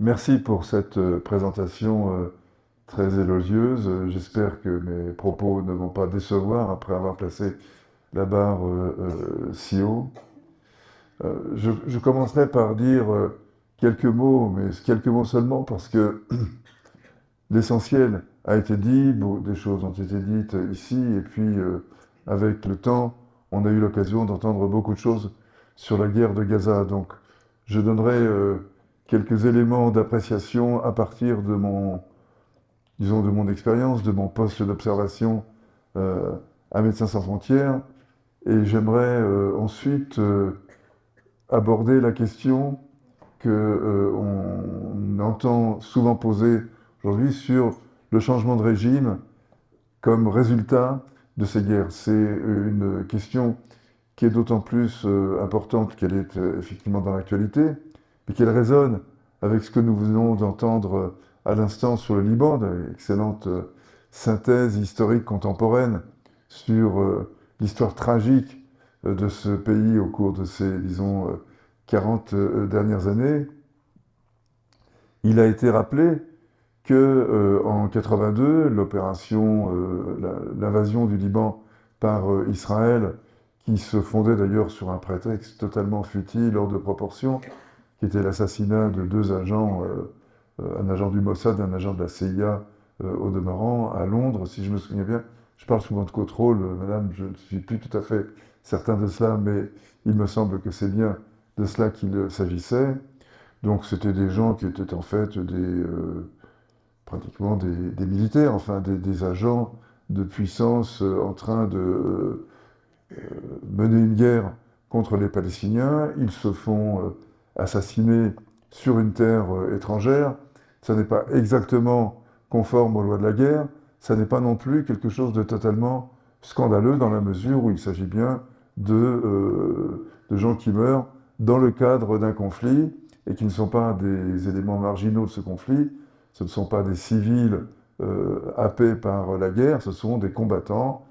Merci pour cette présentation très élogieuse. J'espère que mes propos ne vont pas décevoir après avoir placé la barre si haut. Je commencerai par dire quelques mots, mais quelques mots seulement, parce que l'essentiel a été dit, des choses ont été dites ici, et puis avec le temps, on a eu l'occasion d'entendre beaucoup de choses sur la guerre de Gaza. Donc, je donnerai quelques éléments d'appréciation à partir de disons, de mon expérience, de mon poste d'observation euh, à Médecins sans frontières, et j'aimerais ensuite aborder la question que on entend souvent poser aujourd'hui sur le changement de régime comme résultat de ces guerres. C'est une question qui est d'autant plus importante qu'elle est effectivement dans l'actualité, mais qu'elle résonne avec ce que nous venons d'entendre à l'instant sur le Liban, d'excellente synthèse historique contemporaine sur l'histoire tragique de ce pays au cours de ces, disons, 40 dernières années. Il a été rappelé que en 82, l'invasion du Liban par Israël, qui se fondait d'ailleurs sur un prétexte totalement futile, hors de proportion, qui était l'assassinat de deux agents, un agent du Mossad et un agent de la CIA au demeurant, à Londres, si je me souviens bien. Je parle souvent de contrôle, madame, je ne suis plus tout à fait certain de cela, mais il me semble que c'est bien de cela qu'il s'agissait. Donc c'était des gens qui étaient en fait pratiquement des militaires, enfin des agents de puissance en train de mener une guerre contre les Palestiniens. Ils se font assassiner sur une terre étrangère. Ça n'est pas exactement conforme aux lois de la guerre. Ça n'est pas non plus quelque chose de totalement scandaleux dans la mesure où il s'agit bien de gens qui meurent dans le cadre d'un conflit et qui ne sont pas des éléments marginaux de ce conflit. Ce ne sont pas des civils happés par la guerre, ce sont des combattants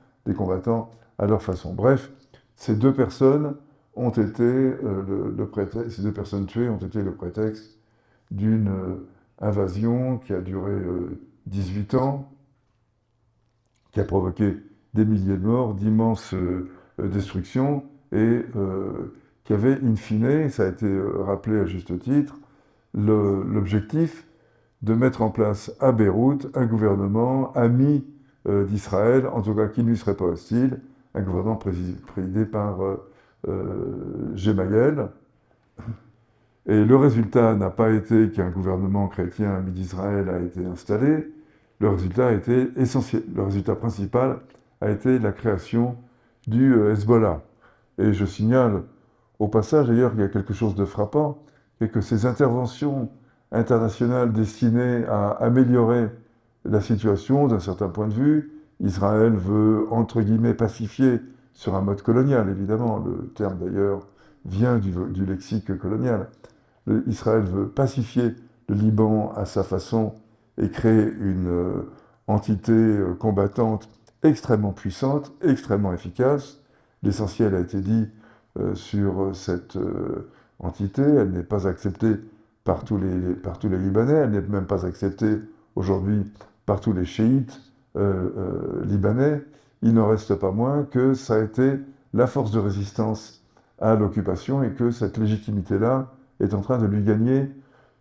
à leur façon. Bref, ces deux personnes ont été le prétexte, ces deux personnes tuées ont été le prétexte d'une invasion qui a duré 18 ans, qui a provoqué des milliers de morts, d'immenses destructions, et qui avait, in fine, ça a été rappelé à juste titre, l'objectif de mettre en place à Beyrouth un gouvernement ami d'Israël, en tout cas qui ne lui serait pas hostile, un gouvernement présidé par Gemayel. Et le résultat n'a pas été qu'un gouvernement chrétien ami d'Israël a été installé. Le résultat a été essentiel. Le résultat principal a été la création du Hezbollah. Et je signale au passage d'ailleurs qu'il y a quelque chose de frappant, et que ces interventions internationales destinées à améliorer la situation d'un certain point de vue, Israël veut, entre guillemets, pacifier sur un mode colonial, évidemment, le terme d'ailleurs vient du lexique colonial. Israël veut pacifier le Liban à sa façon et créer une entité combattante extrêmement puissante, extrêmement efficace. L'essentiel a été dit sur cette entité. Elle n'est pas acceptée par tous les Libanais. Elle n'est même pas acceptée aujourd'hui par tous les chiites libanais. Il n'en reste pas moins que ça a été la force de résistance à l'occupation et que cette légitimité-là est en train de lui gagner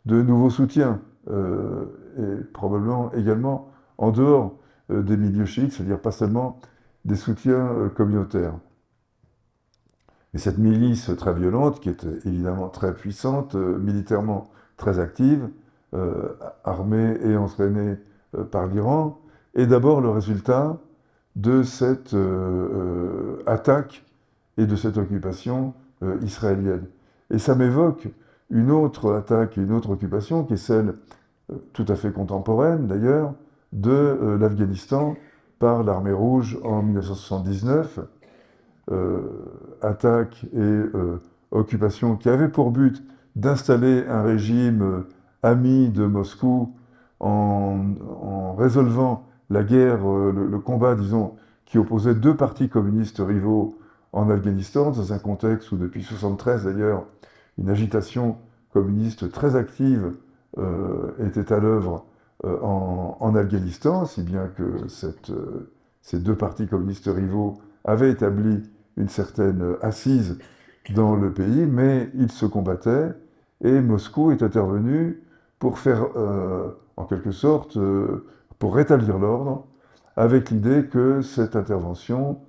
de nouveaux soutiens, et probablement également en dehors des milieux chiites, c'est-à-dire pas seulement des soutiens communautaires. Et cette milice très violente, qui est évidemment très puissante, militairement très active, armée et entraînée par l'Iran, est d'abord le résultat de cette attaque et de cette occupation israélienne. Et ça m'évoque une autre attaque et une autre occupation, qui est celle tout à fait contemporaine d'ailleurs, de l'Afghanistan par l'armée rouge en 1979. Attaque et occupation qui avait pour but d'installer un régime ami de Moscou en résolvant la guerre, le combat, disons, qui opposait deux partis communistes rivaux en Afghanistan, dans un contexte où, depuis 1973 d'ailleurs, une agitation communiste très active était à l'œuvre en Afghanistan, si bien que ces deux partis communistes rivaux avaient établi une certaine assise dans le pays, mais ils se combattaient et Moscou est intervenu pour faire, en quelque sorte, pour rétablir l'ordre, avec l'idée que cette intervention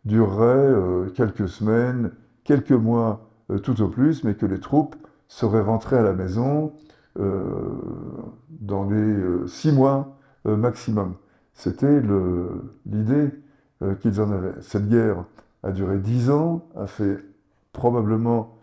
durerait quelques semaines, quelques mois tout au plus, mais que les troupes seraient rentrées à la maison dans les 6 mois maximum. C'était l'idée qu'ils en avaient. Cette guerre a duré 10 ans, a fait probablement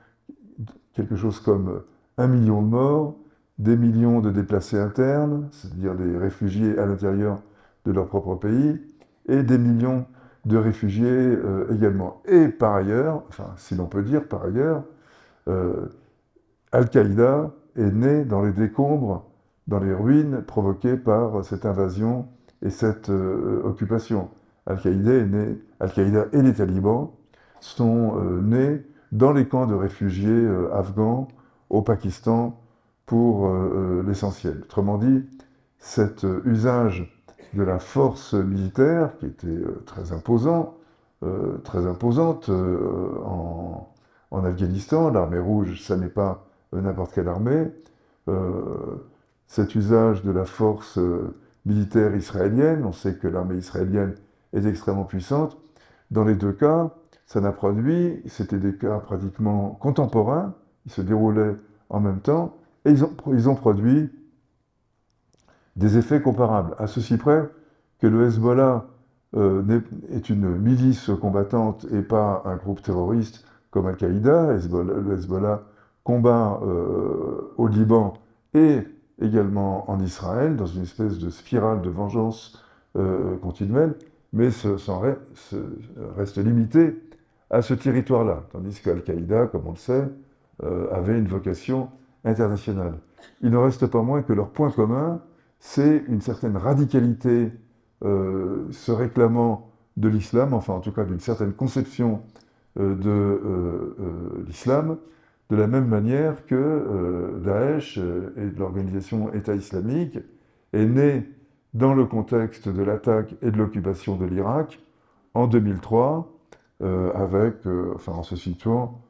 quelque chose comme 1 million de morts, des millions de déplacés internes, c'est-à-dire des réfugiés à l'intérieur de leur propre pays, et des millions de réfugiés également. Et par ailleurs, enfin, si l'on peut dire par ailleurs, Al-Qaïda est né dans les décombres, dans les ruines provoquées par cette invasion et cette occupation. Al-Qaïda et les talibans sont nés dans les camps de réfugiés afghans au Pakistan pour l'essentiel. Autrement dit, cet usage de la force militaire, qui était très imposante en Afghanistan, l'armée rouge, ça n'est pas n'importe quelle armée, cet usage de la force militaire israélienne, on sait que l'armée israélienne est extrêmement puissante, dans les deux cas, ça n'a produit, c'était des cas pratiquement contemporains, ils se déroulaient en même temps, et ils ont produit des effets comparables, à ceci près que le Hezbollah est une milice combattante et pas un groupe terroriste comme Al-Qaïda. Le Hezbollah combat au Liban et également en Israël, dans une espèce de spirale de vengeance continuelle, mais reste limité à ce territoire-là, tandis qu'Al-Qaïda, comme on le sait, avait une vocation internationale. Il ne reste pas moins que leur point commun, c'est une certaine radicalité se réclamant de l'islam, enfin en tout cas d'une certaine conception de l'islam, de la même manière que Daesh et l'organisation État islamique est née dans le contexte de l'attaque et de l'occupation de l'Irak en 2003, en se situant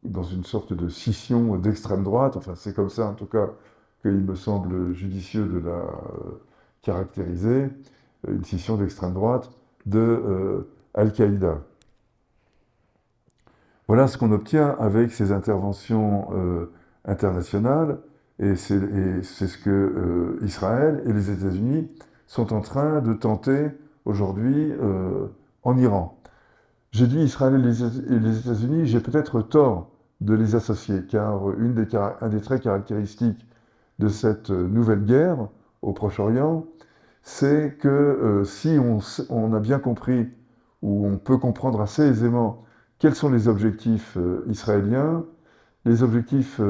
dans une sorte de scission d'extrême droite, enfin c'est comme ça en tout cas qu'il me semble judicieux de la caractériser, une scission d'extrême droite de Al-Qaïda. Voilà ce qu'on obtient avec ces interventions internationales, et c'est ce que Israël et les États-Unis sont en train de tenter aujourd'hui en Iran. J'ai dit Israël et les États-Unis, j'ai peut-être tort de les associer, car un des traits caractéristiques de cette nouvelle guerre au Proche-Orient, c'est que si on a bien compris, ou on peut comprendre assez aisément, quels sont les objectifs israéliens, les objectifs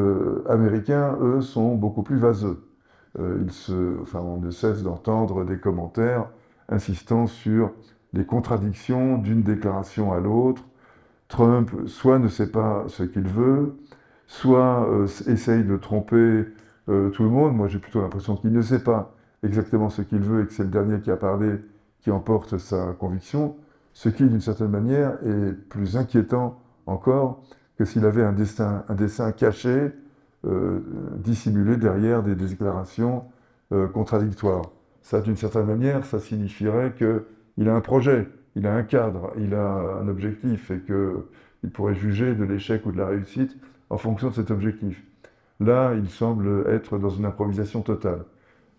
américains, eux, sont beaucoup plus vaseux. On ne cesse d'entendre des commentaires insistant sur les contradictions d'une déclaration à l'autre. Trump, soit ne sait pas ce qu'il veut, soit essaye de tromper tout le monde. Moi, j'ai plutôt l'impression qu'il ne sait pas exactement ce qu'il veut et que c'est le dernier qui a parlé qui emporte sa conviction, ce qui, d'une certaine manière, est plus inquiétant encore que s'il avait un dessein caché, dissimulé derrière des déclarations contradictoires. Ça, d'une certaine manière, ça signifierait qu'il a un projet, il a un cadre, il a un objectif et qu'il pourrait juger de l'échec ou de la réussite en fonction de cet objectif. Là, il semble être dans une improvisation totale.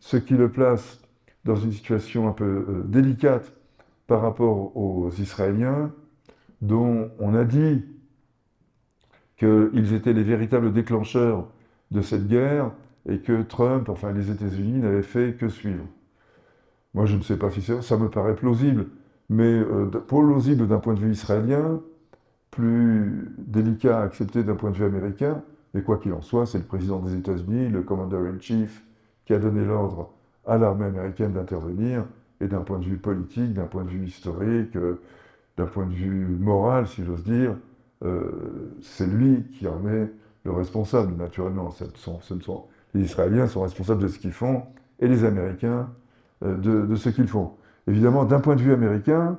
Ce qui le place dans une situation un peu délicate par rapport aux Israéliens, dont on a dit qu'ils étaient les véritables déclencheurs de cette guerre et que Trump, enfin les États-Unis, n'avaient fait que suivre. Moi, je ne sais pas si ça me paraît plausible, mais plausible d'un point de vue israélien, plus délicat à accepter d'un point de vue américain, mais quoi qu'il en soit, c'est le président des États-Unis, le commander-in-chief, qui a donné l'ordre à l'armée américaine d'intervenir, et d'un point de vue politique, d'un point de vue historique, d'un point de vue moral, si j'ose dire, c'est lui qui en est le responsable, naturellement. Ce ne sont Les Israéliens sont responsables de ce qu'ils font et les Américains de ce qu'ils font. Évidemment, d'un point de vue américain,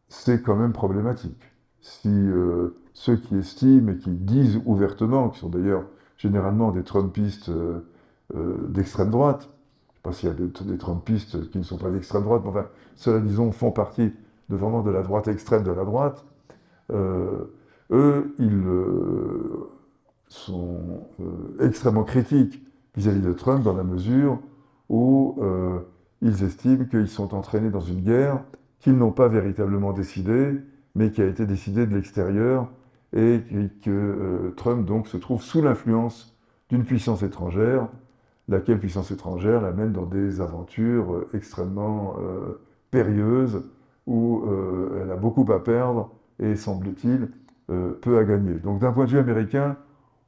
c'est quand même problématique. Si ceux qui estiment et qui disent ouvertement, qui sont d'ailleurs généralement des Trumpistes d'extrême droite, je ne sais pas s'il y a des Trumpistes qui ne sont pas d'extrême droite, mais enfin, ceux-là, disons, font partie vraiment de la droite extrême de la droite, eux, ils sont extrêmement critiques vis-à-vis de Trump dans la mesure où ils estiment qu'ils sont entraînés dans une guerre qu'ils n'ont pas véritablement décidée, mais qui a été décidée de l'extérieur, et que Trump donc se trouve sous l'influence d'une puissance étrangère, laquelle puissance étrangère l'amène dans des aventures extrêmement périlleuses, où elle a beaucoup à perdre et, semble-t-il, peu à gagner. Donc d'un point de vue américain,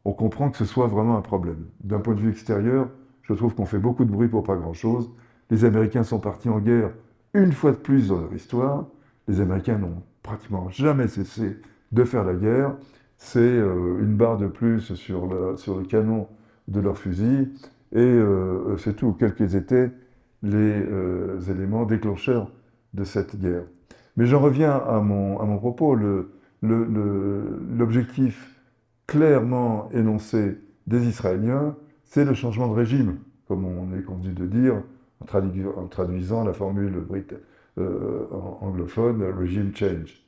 on comprend que ce soit vraiment un problème. D'un point de vue extérieur, je trouve qu'on fait beaucoup de bruit pour pas grand-chose. Les Américains sont partis en guerre une fois de plus dans leur histoire. Les Américains n'ont pratiquement jamais cessé de faire la guerre. C'est une barre de plus sur le canon de leur fusil. Et c'est tout. Quels qu'ils étaient les éléments déclencheurs de cette guerre. Mais j'en reviens à mon propos. L'objectif clairement énoncé des Israéliens, c'est le changement de régime, comme on est convenu de dire, en traduisant la formule anglophone, regime change.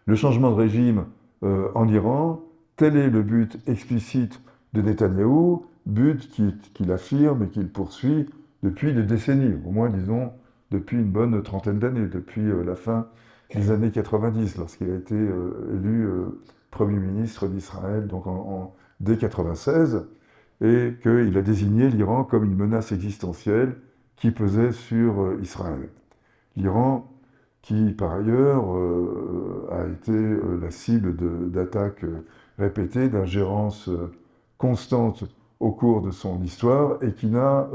Le changement de régime en Iran, tel est le but explicite de Netanyahou, but qu'il affirme et qu'il poursuit depuis des décennies, au moins, disons, depuis une bonne trentaine d'années, depuis la fin des années 90, lorsqu'il a été élu Premier ministre d'Israël, donc dès 96, et qu'il a désigné l'Iran comme une menace existentielle qui pesait sur Israël. L'Iran, qui par ailleurs a été la cible d'attaques répétées, d'ingérences constantes au cours de son histoire, et qui n'a,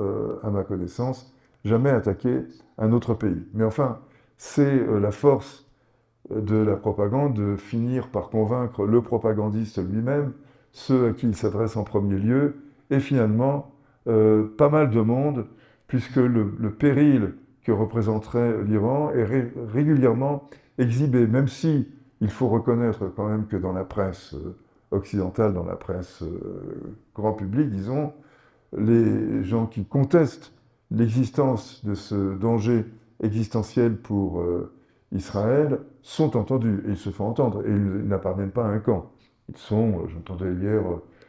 à ma connaissance, jamais attaqué un autre pays. Mais enfin, c'est la force de la propagande de finir par convaincre le propagandiste lui-même, ceux à qui il s'adresse en premier lieu, et finalement pas mal de monde, puisque le péril que représenterait l'Iran est régulièrement exhibé, même si il faut reconnaître quand même que dans la presse occidentale, dans la presse grand public, disons, les gens qui contestent l'existence de ce danger existentiel pour Israël sont entendus, et ils se font entendre, et ils n'appartiennent pas à un camp. Ils sont, j'entendais hier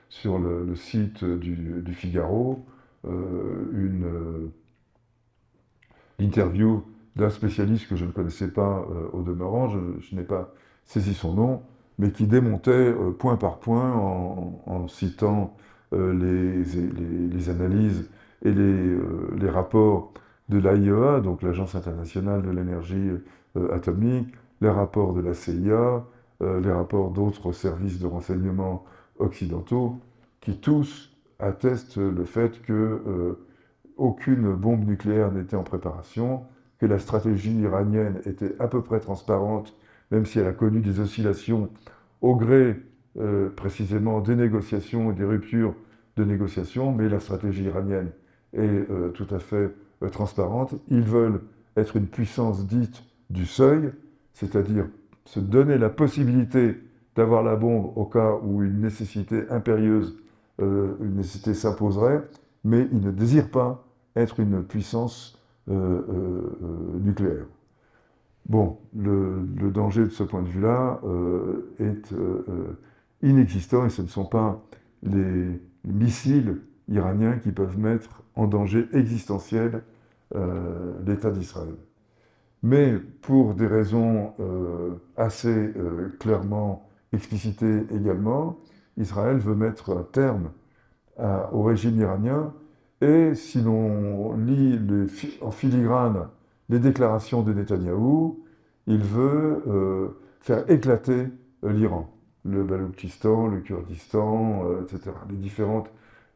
sur le site du Figaro, une interview d'un spécialiste que je ne connaissais pas au demeurant, je n'ai pas saisi son nom, mais qui démontait point par point, en citant les analyses et les rapports de l'AIEA, donc l'Agence internationale de l'énergie atomique, les rapports de la CIA, les rapports d'autres services de renseignement occidentaux, qui tous attestent le fait que aucune bombe nucléaire n'était en préparation, que la stratégie iranienne était à peu près transparente, même si elle a connu des oscillations au gré précisément des négociations et des ruptures de négociations, mais la stratégie iranienne est tout à fait transparente. Ils veulent être une puissance dite du seuil, c'est-à-dire se donner la possibilité d'avoir la bombe au cas où une nécessité impérieuse, une nécessité s'imposerait, mais ils ne désirent pas être une puissance nucléaire. Bon, le danger de ce point de vue-là est inexistant, et ce ne sont pas les missiles iraniens qui peuvent mettre en danger existentiel l'État d'Israël. Mais pour des raisons assez clairement explicitées également, Israël veut mettre un terme au régime iranien, et si l'on lit en filigrane les déclarations de Netanyahou, il veut faire éclater l'Iran, le Baloutchistan, le Kurdistan, etc. Les différentes,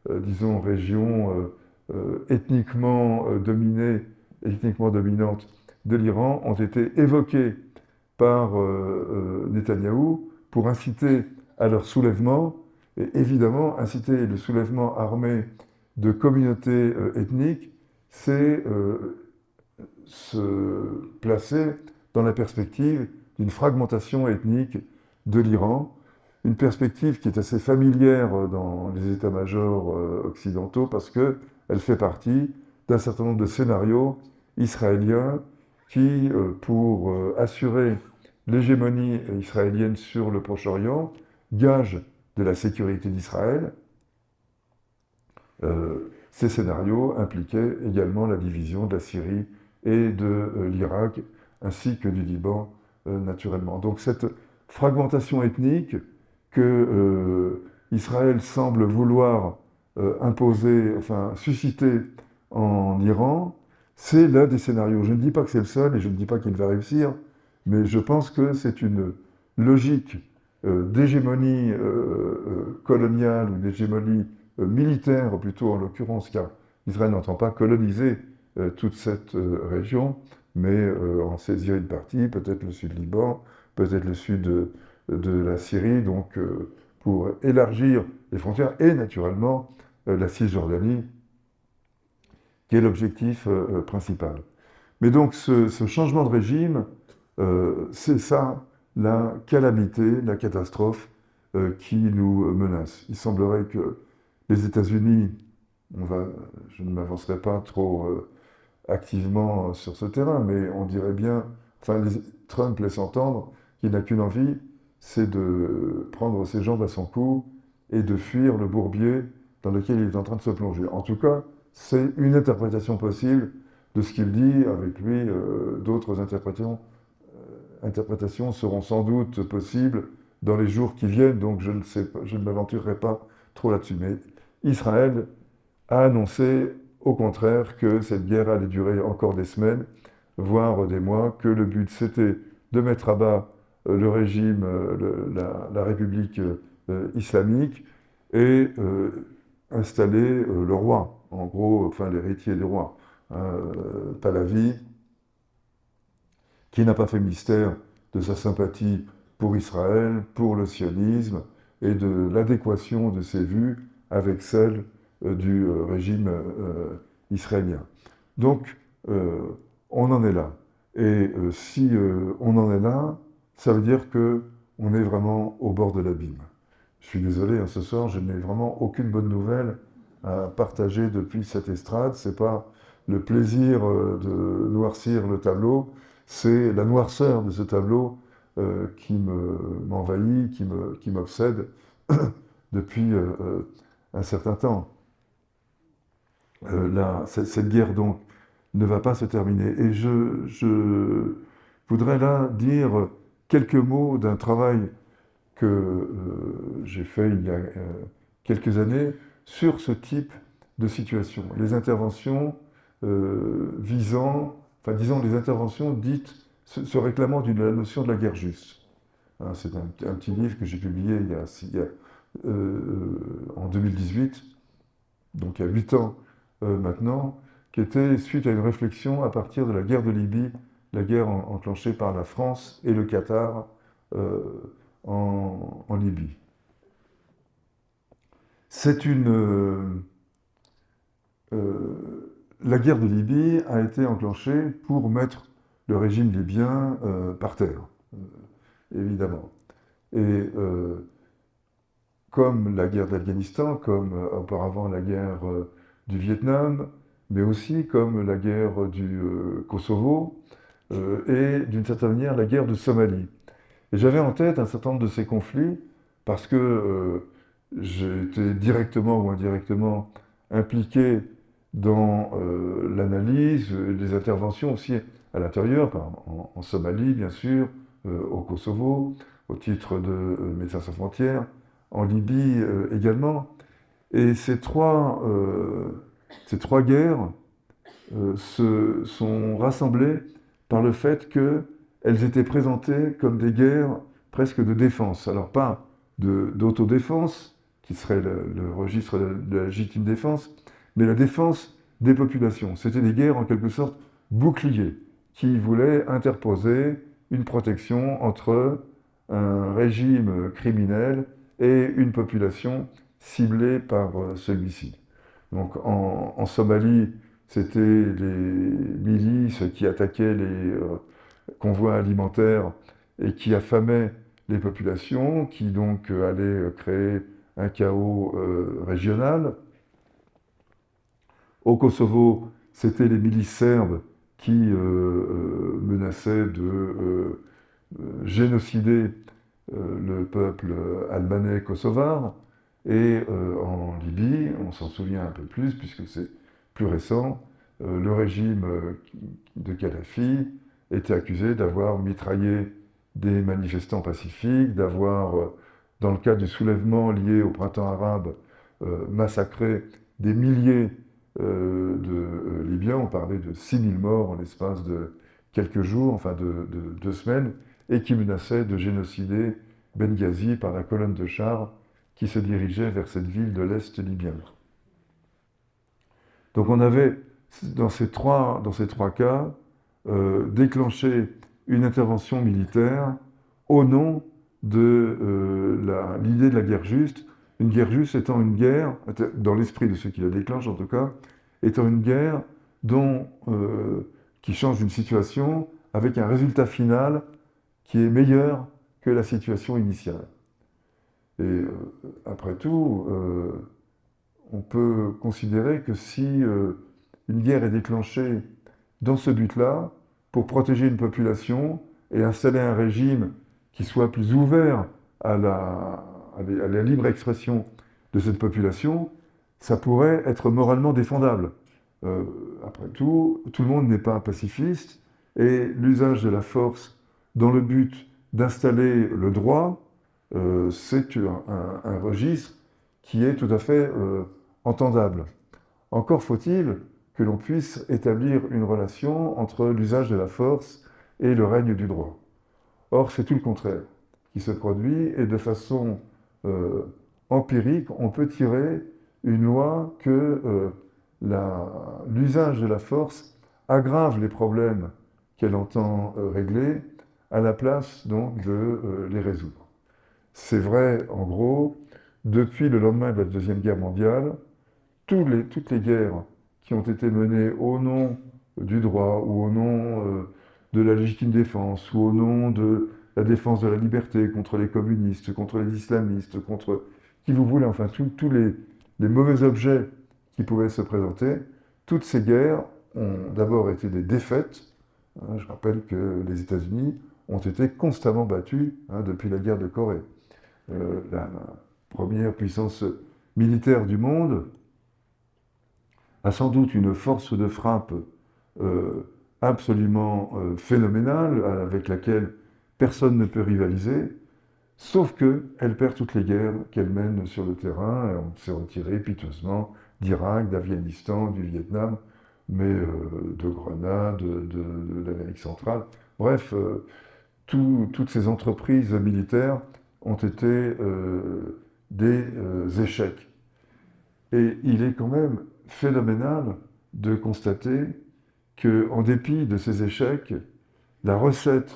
disons, régions ethniquement dominées, ethniquement dominantes de l'Iran ont été évoquées par Netanyahou pour inciter à leur soulèvement Et évidemment, inciter le soulèvement armé de communautés ethniques, c'est se placer dans la perspective d'une fragmentation ethnique de l'Iran, une perspective qui est assez familière dans les états-majors occidentaux parce qu'elle fait partie d'un certain nombre de scénarios israéliens qui, pour assurer l'hégémonie israélienne sur le Proche-Orient, gage de la sécurité d'Israël, ces scénarios impliquaient également la division de la Syrie et de l'Irak, ainsi que du Liban, naturellement. Donc cette fragmentation ethnique que Israël semble vouloir imposer, enfin susciter en Iran, c'est l'un des scénarios. Je ne dis pas que c'est le seul et je ne dis pas qu'il va réussir, mais je pense que c'est une logique d'hégémonie coloniale ou d'hégémonie militaire plutôt en l'occurrence, car Israël n'entend pas coloniser toute cette région, mais en saisir une partie, peut-être le sud Liban, peut-être le sud de la Syrie, donc pour élargir les frontières, et naturellement la Cisjordanie, qui est l'objectif principal. Mais donc ce changement de régime, c'est ça la calamité, la catastrophe qui nous menace. Il semblerait que les États-Unis, je ne m'avancerai pas trop activement sur ce terrain, mais on dirait bien, enfin Trump laisse entendre qu'il n'a qu'une envie, c'est de prendre ses jambes à son cou et de fuir le bourbier dans lequel il est en train de se plonger. En tout cas, c'est une interprétation possible de ce qu'il dit. Avec lui, d'autres interprétations seront sans doute possibles dans les jours qui viennent, donc je ne m'aventurerai pas trop là-dessus. Mais Israël a annoncé au contraire que cette guerre allait durer encore des semaines, voire des mois, que le but c'était de mettre à bas le régime, la République islamique, et installer le roi, en gros, enfin l'héritier du roi, Pahlavi, qui n'a pas fait mystère de sa sympathie pour Israël, pour le sionisme, et de l'adéquation de ses vues avec celles du régime israélien. Donc, on en est là. Et si on en est là, ça veut dire qu'on est vraiment au bord de l'abîme. Je suis désolé, hein, ce soir, je n'ai vraiment aucune bonne nouvelle à partager depuis cette estrade. Ce n'est pas le plaisir de noircir le tableau, c'est la noirceur de ce tableau qui m'envahit, qui m'obsède depuis un certain temps. Cette guerre, donc, ne va pas se terminer. Et je voudrais là dire quelques mots d'un travail que j'ai fait il y a quelques années sur ce type de situation. Les interventions visant, enfin disons les interventions dites se réclamant de la notion de la guerre juste. Hein, c'est un petit livre que j'ai publié en 2018, donc il y a 8 ans maintenant, qui était suite à une réflexion à partir de la guerre de Libye, la guerre enclenchée par la France et le Qatar en Libye. La guerre de Libye a été enclenchée pour mettre le régime libyen par terre, évidemment. Et comme la guerre d'Afghanistan, comme auparavant la guerre du Vietnam, mais aussi comme la guerre du Kosovo et d'une certaine manière la guerre de Somalie. Et j'avais en tête un certain nombre de ces conflits parce que j'ai été directement ou indirectement impliqué dans l'analyse, les interventions aussi à l'intérieur, en Somalie bien sûr, au Kosovo, au titre de Médecins sans frontières, en Libye également. Et ces trois guerres se sont rassemblées par le fait qu'elles étaient présentées comme des guerres presque de défense. Alors pas d'autodéfense, qui serait le registre de la légitime défense, mais la défense des populations. C'était des guerres en quelque sorte boucliers, qui voulaient interposer une protection entre un régime criminel et une population ciblée par celui-ci. Donc en Somalie, c'était les milices qui attaquaient les convois alimentaires et qui affamaient les populations, qui donc allaient créer un chaos régional. Au Kosovo, c'était les milices serbes qui menaçaient de génocider le peuple albanais kosovar. Et en Libye, on s'en souvient un peu plus, puisque c'est plus récent, le régime de Kadhafi était accusé d'avoir mitraillé des manifestants pacifiques, d'avoir, dans le cadre du soulèvement lié au printemps arabe, massacré des milliers de Libyens. On parlait de 6000 morts en l'espace de quelques jours, enfin de 2 semaines, et qui menaçait de génocider Benghazi par la colonne de chars qui se dirigeait vers cette ville de l'Est libyen. Donc on avait, dans ces trois cas, déclenché une intervention militaire au nom de l'idée de la guerre juste. Une guerre juste étant une guerre, dans l'esprit de ceux qui la déclenchent en tout cas, étant une guerre qui change une situation avec un résultat final qui est meilleur que la situation initiale. Et après tout, on peut considérer que si une guerre est déclenchée dans ce but-là, pour protéger une population et installer un régime qui soit plus ouvert à la libre expression de cette population, ça pourrait être moralement défendable. Après tout, tout le monde n'est pas un pacifiste, et l'usage de la force dans le but d'installer le droit, c'est un registre qui est tout à fait entendable. Encore faut-il que l'on puisse établir une relation entre l'usage de la force et le règne du droit. Or, c'est tout le contraire qui se produit, et de façon empirique, on peut tirer une loi que l'usage de la force aggrave les problèmes qu'elle entend régler, à la place donc de les résoudre. C'est vrai, en gros, depuis le lendemain de la Deuxième Guerre mondiale, toutes les guerres qui ont été menées au nom du droit, ou au nom de la légitime défense, ou au nom de la défense de la liberté contre les communistes, contre les islamistes, contre qui vous voulez, enfin tous les mauvais objets qui pouvaient se présenter, toutes ces guerres ont d'abord été des défaites. Je rappelle que les États-Unis ont été constamment battus depuis la guerre de Corée. La première puissance militaire du monde a sans doute une force de frappe absolument phénoménale, avec laquelle personne ne peut rivaliser, sauf qu'elle perd toutes les guerres qu'elle mène sur le terrain. Et on s'est retiré piteusement d'Irak, d'Afghanistan, du Vietnam, mais de Grenade, de l'Amérique centrale. Bref, toutes ces entreprises militaires ont été des échecs. Et il est quand même phénoménal de constater qu'en dépit de ces échecs, la recette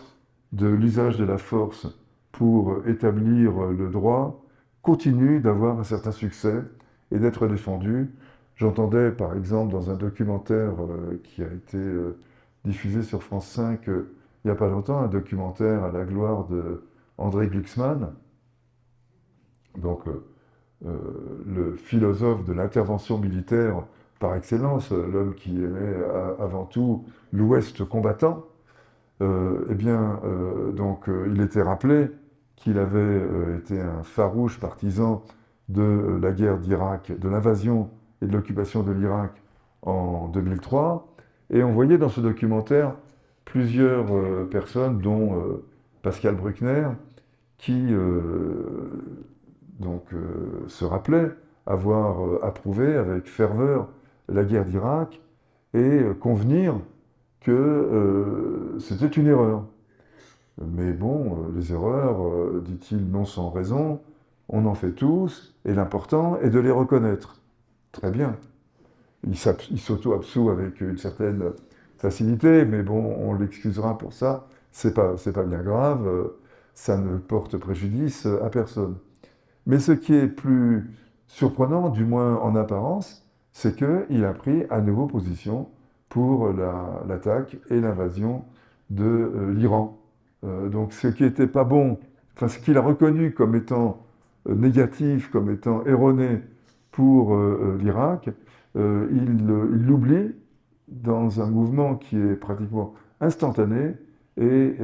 de l'usage de la force pour établir le droit continue d'avoir un certain succès et d'être défendue. J'entendais par exemple dans un documentaire qui a été diffusé sur France 5 il n'y a pas longtemps, un documentaire à la gloire de André Glucksmann, donc le philosophe de l'intervention militaire par excellence, l'homme qui aimait avant tout l'Ouest combattant. Il était rappelé qu'il avait été un farouche partisan de la guerre d'Irak, de l'invasion et de l'occupation de l'Irak en 2003. Et on voyait dans ce documentaire plusieurs personnes, dont Pascal Bruckner, qui se rappelait avoir approuvé avec ferveur la guerre d'Irak et convenir que c'était une erreur. Mais bon, les erreurs, dit-il non sans raison, on en fait tous, et l'important est de les reconnaître. Très bien. Il s'auto-absout avec une certaine facilité, mais bon, on l'excusera pour ça. C'est pas bien grave, ça ne porte préjudice à personne. Mais ce qui est plus surprenant, du moins en apparence, c'est qu'il a pris à nouveau position pour l'attaque et l'invasion de l'Iran. Donc ce qui n'était pas bon, enfin ce qu'il a reconnu comme étant négatif, comme étant erroné pour l'Irak, il l'oublie dans un mouvement qui est pratiquement instantané et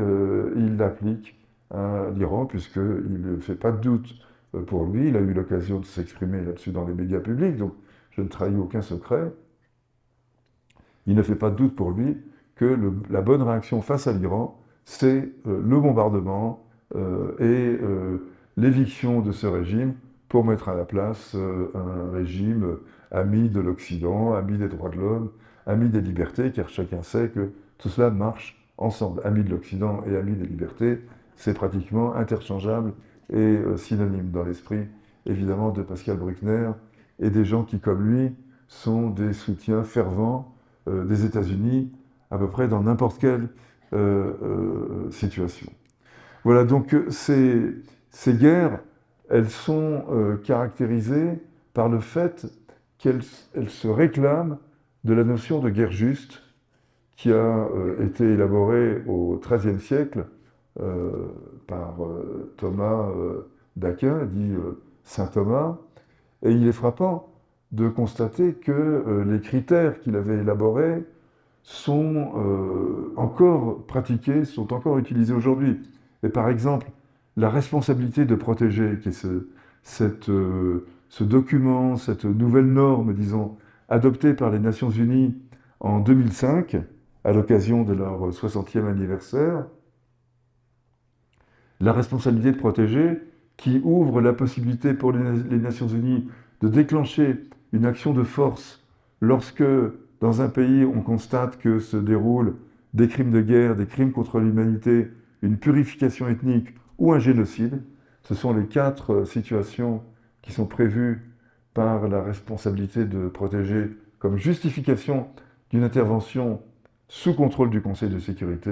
il l'applique à l'Iran puisqu'il ne fait pas de doute pour lui. Il a eu l'occasion de s'exprimer là-dessus dans les médias publics, donc je ne trahis aucun secret. Il ne fait pas de doute pour lui que la bonne réaction face à l'Iran, c'est le bombardement et l'éviction de ce régime pour mettre à la place un régime ami de l'Occident, ami des droits de l'homme, ami des libertés, car chacun sait que tout cela marche ensemble. Ami de l'Occident et ami des libertés, c'est pratiquement interchangeable et synonyme dans l'esprit, évidemment, de Pascal Bruckner et des gens qui, comme lui, sont des soutiens fervents des États-Unis, à peu près dans n'importe quelle situation. Voilà, donc ces guerres, elles sont caractérisées par le fait qu'elles se réclament de la notion de guerre juste qui a été élaborée au XIIIe siècle par Thomas d'Aquin, dit Saint Thomas, et il est frappant de constater que les critères qu'il avait élaborés sont encore pratiqués, sont encore utilisés aujourd'hui. Et par exemple, la responsabilité de protéger, qui est ce document, cette nouvelle norme, disons, adoptée par les Nations Unies en 2005, à l'occasion de leur 60e anniversaire, la responsabilité de protéger, qui ouvre la possibilité pour les Nations Unies de déclencher une action de force lorsque, dans un pays, on constate que se déroulent des crimes de guerre, des crimes contre l'humanité, une purification ethnique ou un génocide. Ce sont les 4 situations qui sont prévues par la responsabilité de protéger comme justification d'une intervention sous contrôle du Conseil de sécurité.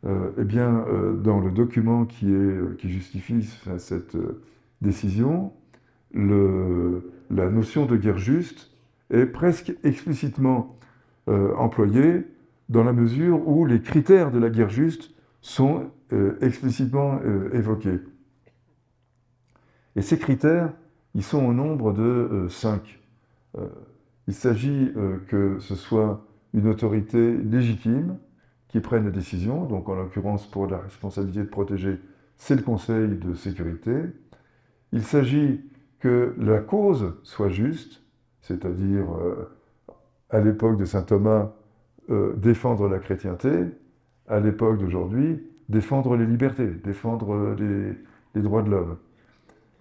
Eh bien, dans le document qui justifie cette décision, la notion de guerre juste est presque explicitement employée dans la mesure où les critères de la guerre juste sont explicitement évoqués. Et ces critères, ils sont au nombre de 5. Il s'agit que ce soit une autorité légitime qui prenne la décision, donc en l'occurrence pour la responsabilité de protéger, c'est le Conseil de sécurité. Il s'agit que la cause soit juste, c'est-à-dire à l'époque de saint Thomas, défendre la chrétienté, à l'époque d'aujourd'hui, défendre les libertés, défendre les droits de l'homme.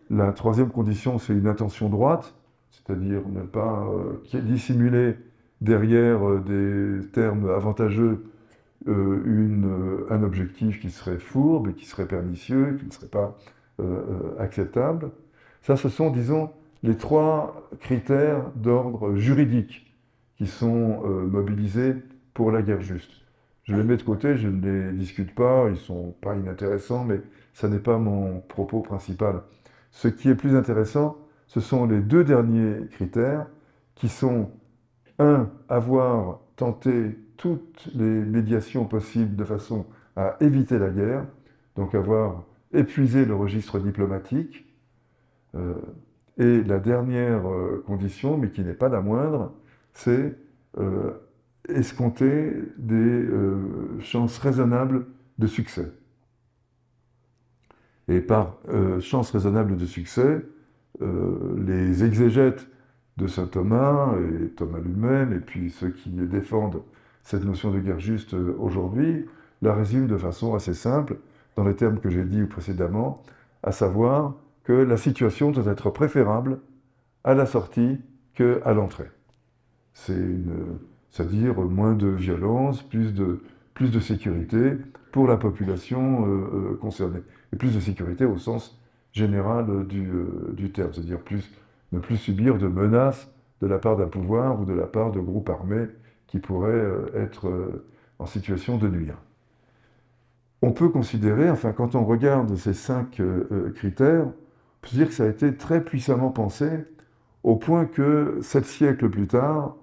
La troisième condition, c'est une intention droite, c'est-à-dire ne pas dissimuler derrière des termes avantageux un objectif qui serait fourbe, qui serait pernicieux, qui ne serait pas acceptable. Ça, ce sont, disons, les 3 critères d'ordre juridique qui sont mobilisés pour la guerre juste. Je les mets de côté, je ne les discute pas, ils ne sont pas inintéressants, mais ça n'est pas mon propos principal. Ce qui est plus intéressant, ce sont les 2 derniers critères qui sont, 1, avoir tenté toutes les médiations possibles de façon à éviter la guerre, donc avoir épuisé le registre diplomatique. Et la dernière condition, mais qui n'est pas la moindre, c'est escompter des chances raisonnables de succès. Et par chances raisonnables de succès, les exégètes de saint Thomas, et Thomas lui-même, et puis ceux qui défendent cette notion de guerre juste aujourd'hui, la résument de façon assez simple, dans les termes que j'ai dit précédemment, à savoir que la situation doit être préférable à la sortie qu'à l'entrée. C'est-à-dire moins de violence, plus de sécurité pour la population concernée. Et plus de sécurité au sens général du terme, c'est-à-dire ne plus subir de menaces de la part d'un pouvoir ou de la part de groupes armés qui pourraient être en situation de nuire. On peut considérer, enfin quand on regarde ces 5 critères, on je veux dire que ça a été très puissamment pensé, au point que 7 siècles plus tard,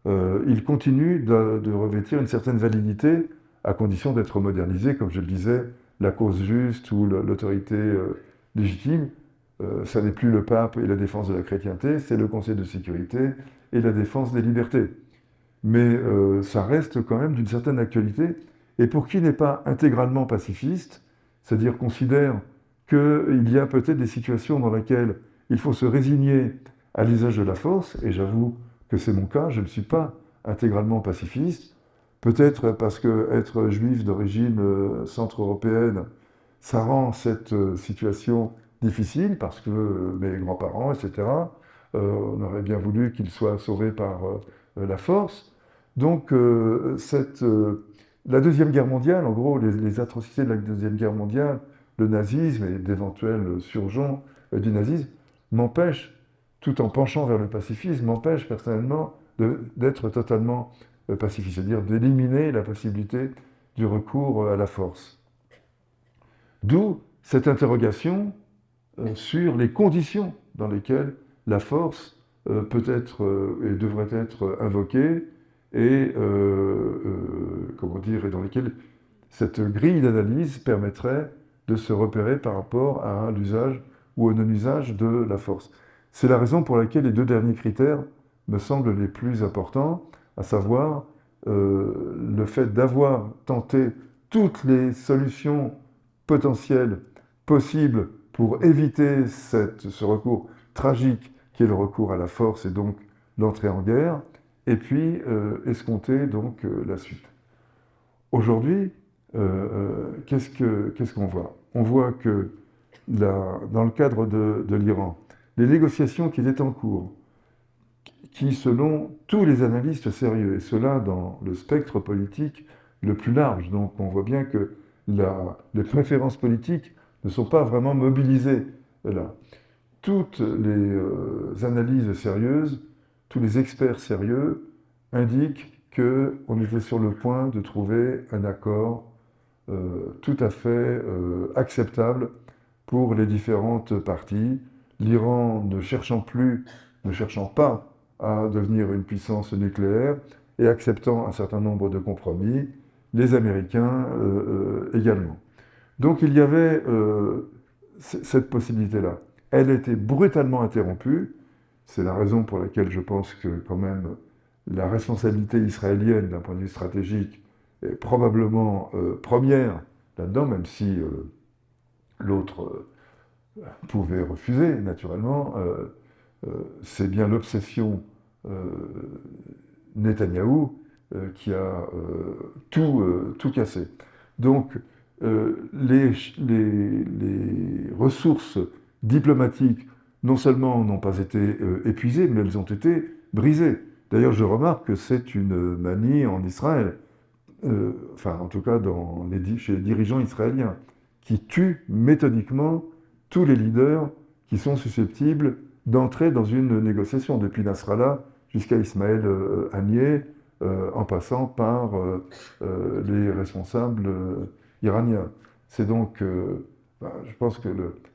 il continue de revêtir une certaine validité, à condition d'être modernisé, comme je le disais, la cause juste ou l'autorité légitime. Ça n'est plus le pape et la défense de la chrétienté, c'est le Conseil de sécurité et la défense des libertés. Mais ça reste quand même d'une certaine actualité. Et pour qui n'est pas intégralement pacifiste, c'est-à-dire considère qu'il y a peut-être des situations dans lesquelles il faut se résigner à l'usage de la force, et j'avoue que c'est mon cas, je ne suis pas intégralement pacifiste, peut-être parce que être juif d'origine centre-européenne, ça rend cette situation difficile, parce que mes grands-parents, etc., on aurait bien voulu qu'ils soient sauvés par la force. Donc, la Deuxième Guerre mondiale, en gros, les atrocités de la Deuxième Guerre mondiale, le nazisme et d'éventuels surgeons du nazisme, m'empêchent, tout en penchant vers le pacifisme, m'empêchent personnellement d'être totalement pacifiste, c'est-à-dire d'éliminer la possibilité du recours à la force. D'où cette interrogation sur les conditions dans lesquelles la force peut être et devrait être invoquée, et comment dire, et dans lesquelles cette grille d'analyse permettrait de se repérer par rapport à l'usage ou au non-usage de la force. C'est la raison pour laquelle les deux derniers critères me semblent les plus importants, à savoir le fait d'avoir tenté toutes les solutions potentielles possibles pour éviter ce recours tragique qui est le recours à la force et donc l'entrée en guerre, et puis escompter donc la suite. Aujourd'hui, qu'est-ce qu'on voit? On voit que dans le cadre de l'Iran, les négociations qui étaient en cours, qui selon tous les analystes sérieux, et cela dans le spectre politique le plus large, donc on voit bien que les préférences politiques ne sont pas vraiment mobilisées là. Toutes les analyses sérieuses, tous les experts sérieux indiquent qu'on était sur le point de trouver un accord tout à fait acceptable pour les différentes parties. L'Iran ne cherchant pas à devenir une puissance nucléaire et acceptant un certain nombre de compromis, les Américains également. Donc il y avait cette possibilité-là. Elle était brutalement interrompue. C'est la raison pour laquelle je pense que quand même la responsabilité israélienne d'un point de vue stratégique est probablement première là-dedans, même si l'autre pouvait refuser, naturellement. C'est bien l'obsession Netanyahou qui a tout cassé. Donc, les ressources diplomatiques, non seulement n'ont pas été épuisées, mais elles ont été brisées. D'ailleurs, je remarque que c'est une manie en Israël, enfin en tout cas chez les dirigeants israéliens, qui tuent méthodiquement tous les leaders qui sont susceptibles d'entrer dans une négociation, depuis Nasrallah jusqu'à Ismaël Haniyeh, en passant par les responsables iraniens. C'est donc, je pense que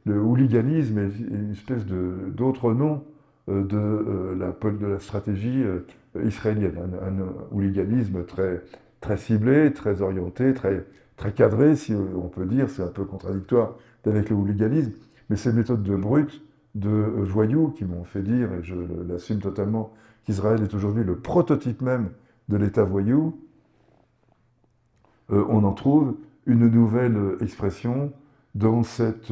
le hooliganisme est une espèce d'autre nom de la stratégie israélienne. Un hooliganisme très ciblé, très orienté, très cadré, si on peut dire. C'est un peu contradictoire avec le hooliganisme, mais ces méthodes de brutes, de voyous qui m'ont fait dire, et je l'assume totalement, qu'Israël est aujourd'hui le prototype même de l'État voyou, on en trouve une nouvelle expression dans cette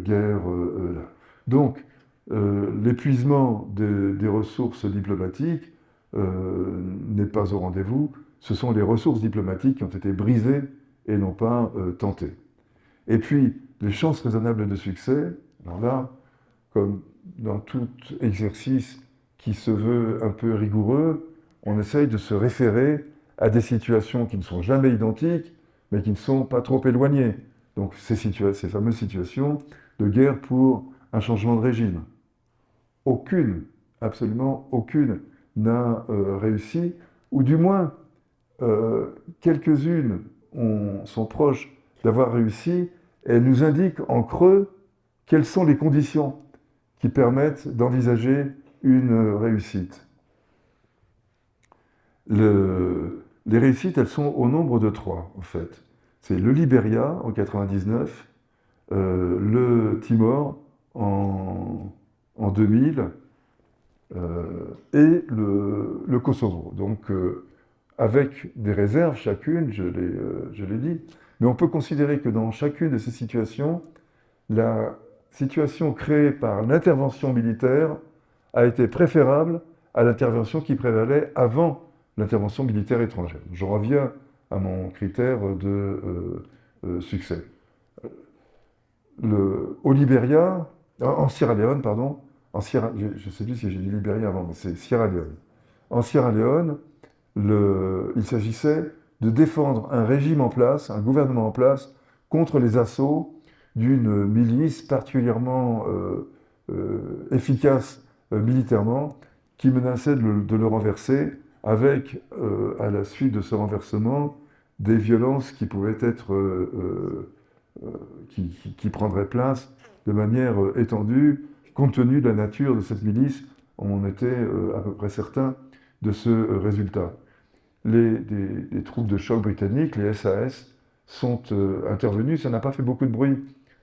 guerre-là. Donc, l'épuisement des ressources diplomatiques n'est pas au rendez-vous. Ce sont les ressources diplomatiques qui ont été brisées et non pas tentées. Et puis, les chances raisonnables de succès, alors là, comme dans tout exercice qui se veut un peu rigoureux, on essaye de se référer à des situations qui ne sont jamais identiques, mais qui ne sont pas trop éloignées. Donc ces fameuses situations de guerre pour un changement de régime. Aucune, absolument aucune, n'a réussi, ou du moins quelques-unes sont proches d'avoir réussi, et elles nous indiquent en creux quelles sont les conditions qui permettent d'envisager une réussite. Les réussites, elles sont au nombre de 3, en fait. C'est le Libéria en 99, le Timor en 2000 et le Kosovo. Donc, avec des réserves chacune, je l'ai dit, mais on peut considérer que dans chacune de ces situations, la situation créée par l'intervention militaire a été préférable à l'intervention qui prévalait avant l'intervention militaire étrangère. Je reviens à mon critère de succès. Au Libéria, en Sierra Leone, pardon, je ne sais plus si j'ai dit Libéria avant, mais c'est Sierra Leone. En Sierra Leone, il s'agissait de défendre un régime en place, un gouvernement en place, contre les assauts d'une milice particulièrement efficace militairement, qui menaçait de le renverser, avec, à la suite de ce renversement, des violences qui pouvaient être, qui prendraient place de manière étendue, compte tenu de la nature de cette milice. On était à peu près certain de ce résultat. Des troupes de choc britanniques, les SAS, sont intervenues. Ça n'a pas fait beaucoup de bruit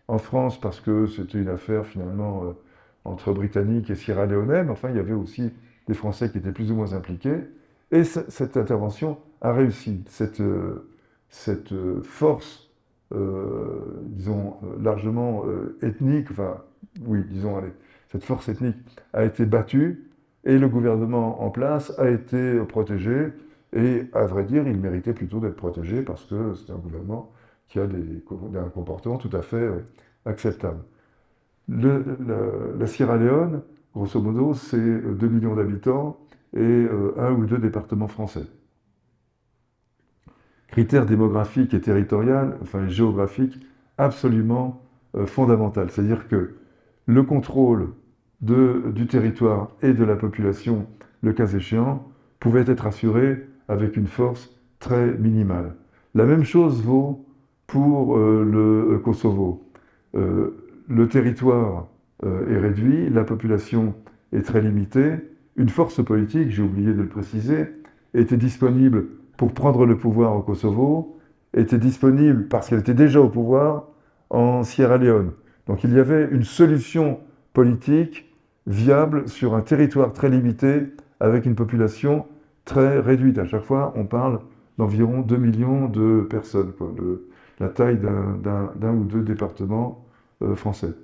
en France parce que c'était une affaire finalement entre Britanniques et Sierra-Léonais, mais enfin il y avait aussi des Français qui étaient plus ou moins impliqués. Et cette intervention a réussi. Cette force, disons, largement ethnique, enfin, oui, disons, allez, cette force ethnique a été battue et le gouvernement en place a été protégé. Et à vrai dire, il méritait plutôt d'être protégé parce que c'est un gouvernement qui a un comportement tout à fait acceptable. La Sierra Leone, grosso modo, c'est 2 millions d'habitants et un ou deux départements français. Critère démographique et territorial, enfin géographique, absolument fondamental. C'est-à-dire que le contrôle du territoire et de la population, le cas échéant, pouvait être assuré avec une force très minimale. La même chose vaut pour le Kosovo. Le territoire est réduit, la population est très limitée. Une force politique, j'ai oublié de le préciser, était disponible pour prendre le pouvoir au Kosovo, était disponible parce qu'elle était déjà au pouvoir en Sierra Leone. Donc il y avait une solution politique viable sur un territoire très limité avec une population très réduite. À chaque fois, on parle d'environ 2 millions de personnes, quoi, la taille d'un ou deux départements français.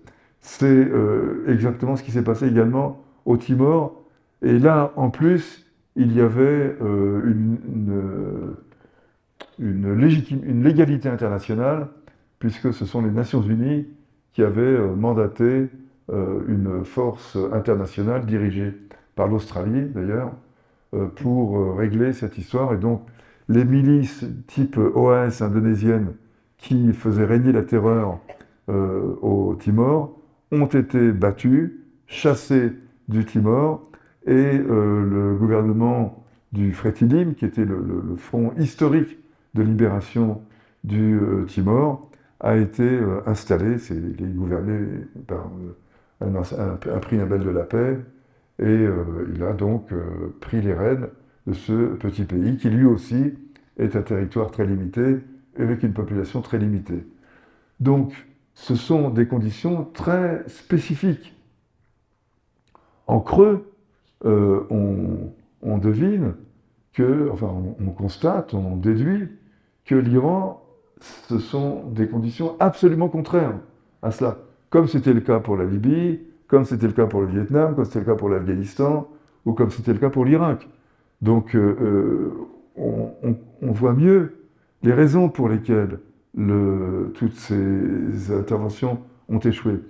C'est exactement ce qui s'est passé également au Timor. Et là, en plus, il y avait une légalité internationale, puisque ce sont les Nations Unies qui avaient mandaté une force internationale dirigée par l'Australie, d'ailleurs, pour régler cette histoire. Et donc, les milices type OAS indonésienne qui faisaient régner la terreur au Timor ont été battues, chassées du Timor, et le gouvernement du Fretilin, qui était le front historique de libération du Timor, a été installé. Il est gouverné par un prix Nobel de la paix, et il a donc pris les rênes de ce petit pays, qui lui aussi est un territoire très limité, avec une population très limitée. Donc, ce sont des conditions très spécifiques. En creux, on devine que, enfin, on constate, on déduit que l'Iran, ce sont des conditions absolument contraires à cela. Comme c'était le cas pour la Libye, comme c'était le cas pour le Vietnam, comme c'était le cas pour l'Afghanistan, ou comme c'était le cas pour l'Irak. Donc, on voit mieux les raisons pour lesquelles toutes ces interventions ont échoué.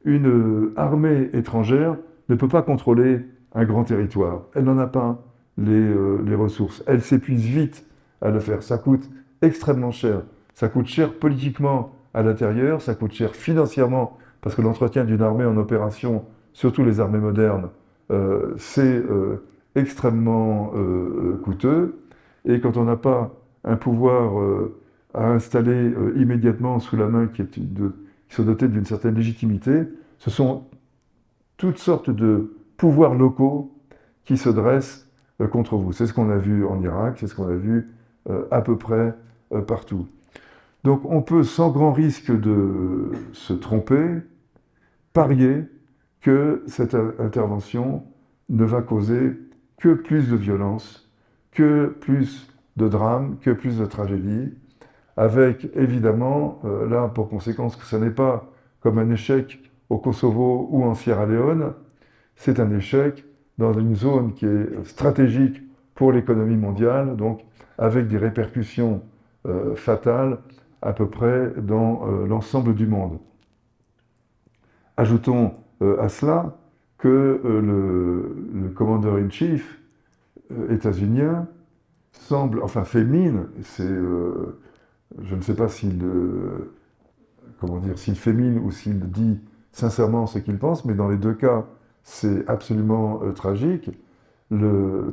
Une armée étrangère ne peut pas contrôler un grand territoire. Elle n'en a pas les ressources. Elle s'épuise vite à le faire. Ça coûte extrêmement cher. Ça coûte cher politiquement à l'intérieur, ça coûte cher financièrement, parce que l'entretien d'une armée en opération, surtout les armées modernes, c'est extrêmement coûteux. Et quand on n'a pas un pouvoir à installer immédiatement sous la main qui soit doté d'une certaine légitimité, ce sont toutes sortes de pouvoirs locaux qui se dressent contre vous. C'est ce qu'on a vu en Irak, c'est ce qu'on a vu à peu près partout. Donc on peut, sans grand risque de se tromper, parier que cette intervention ne va causer que plus de violence, que plus de drames, que plus de tragédies, avec évidemment, là pour conséquence que ce n'est pas comme un échec au Kosovo ou en Sierra Leone, c'est un échec dans une zone qui est stratégique pour l'économie mondiale, donc avec des répercussions fatales à peu près dans l'ensemble du monde. Ajoutons à cela que le commandeur-in-chief états-unien semble, enfin fait mine, je ne sais pas s'il fait mine ou s'il dit sincèrement ce qu'il pense, mais dans les deux cas, c'est absolument tragique.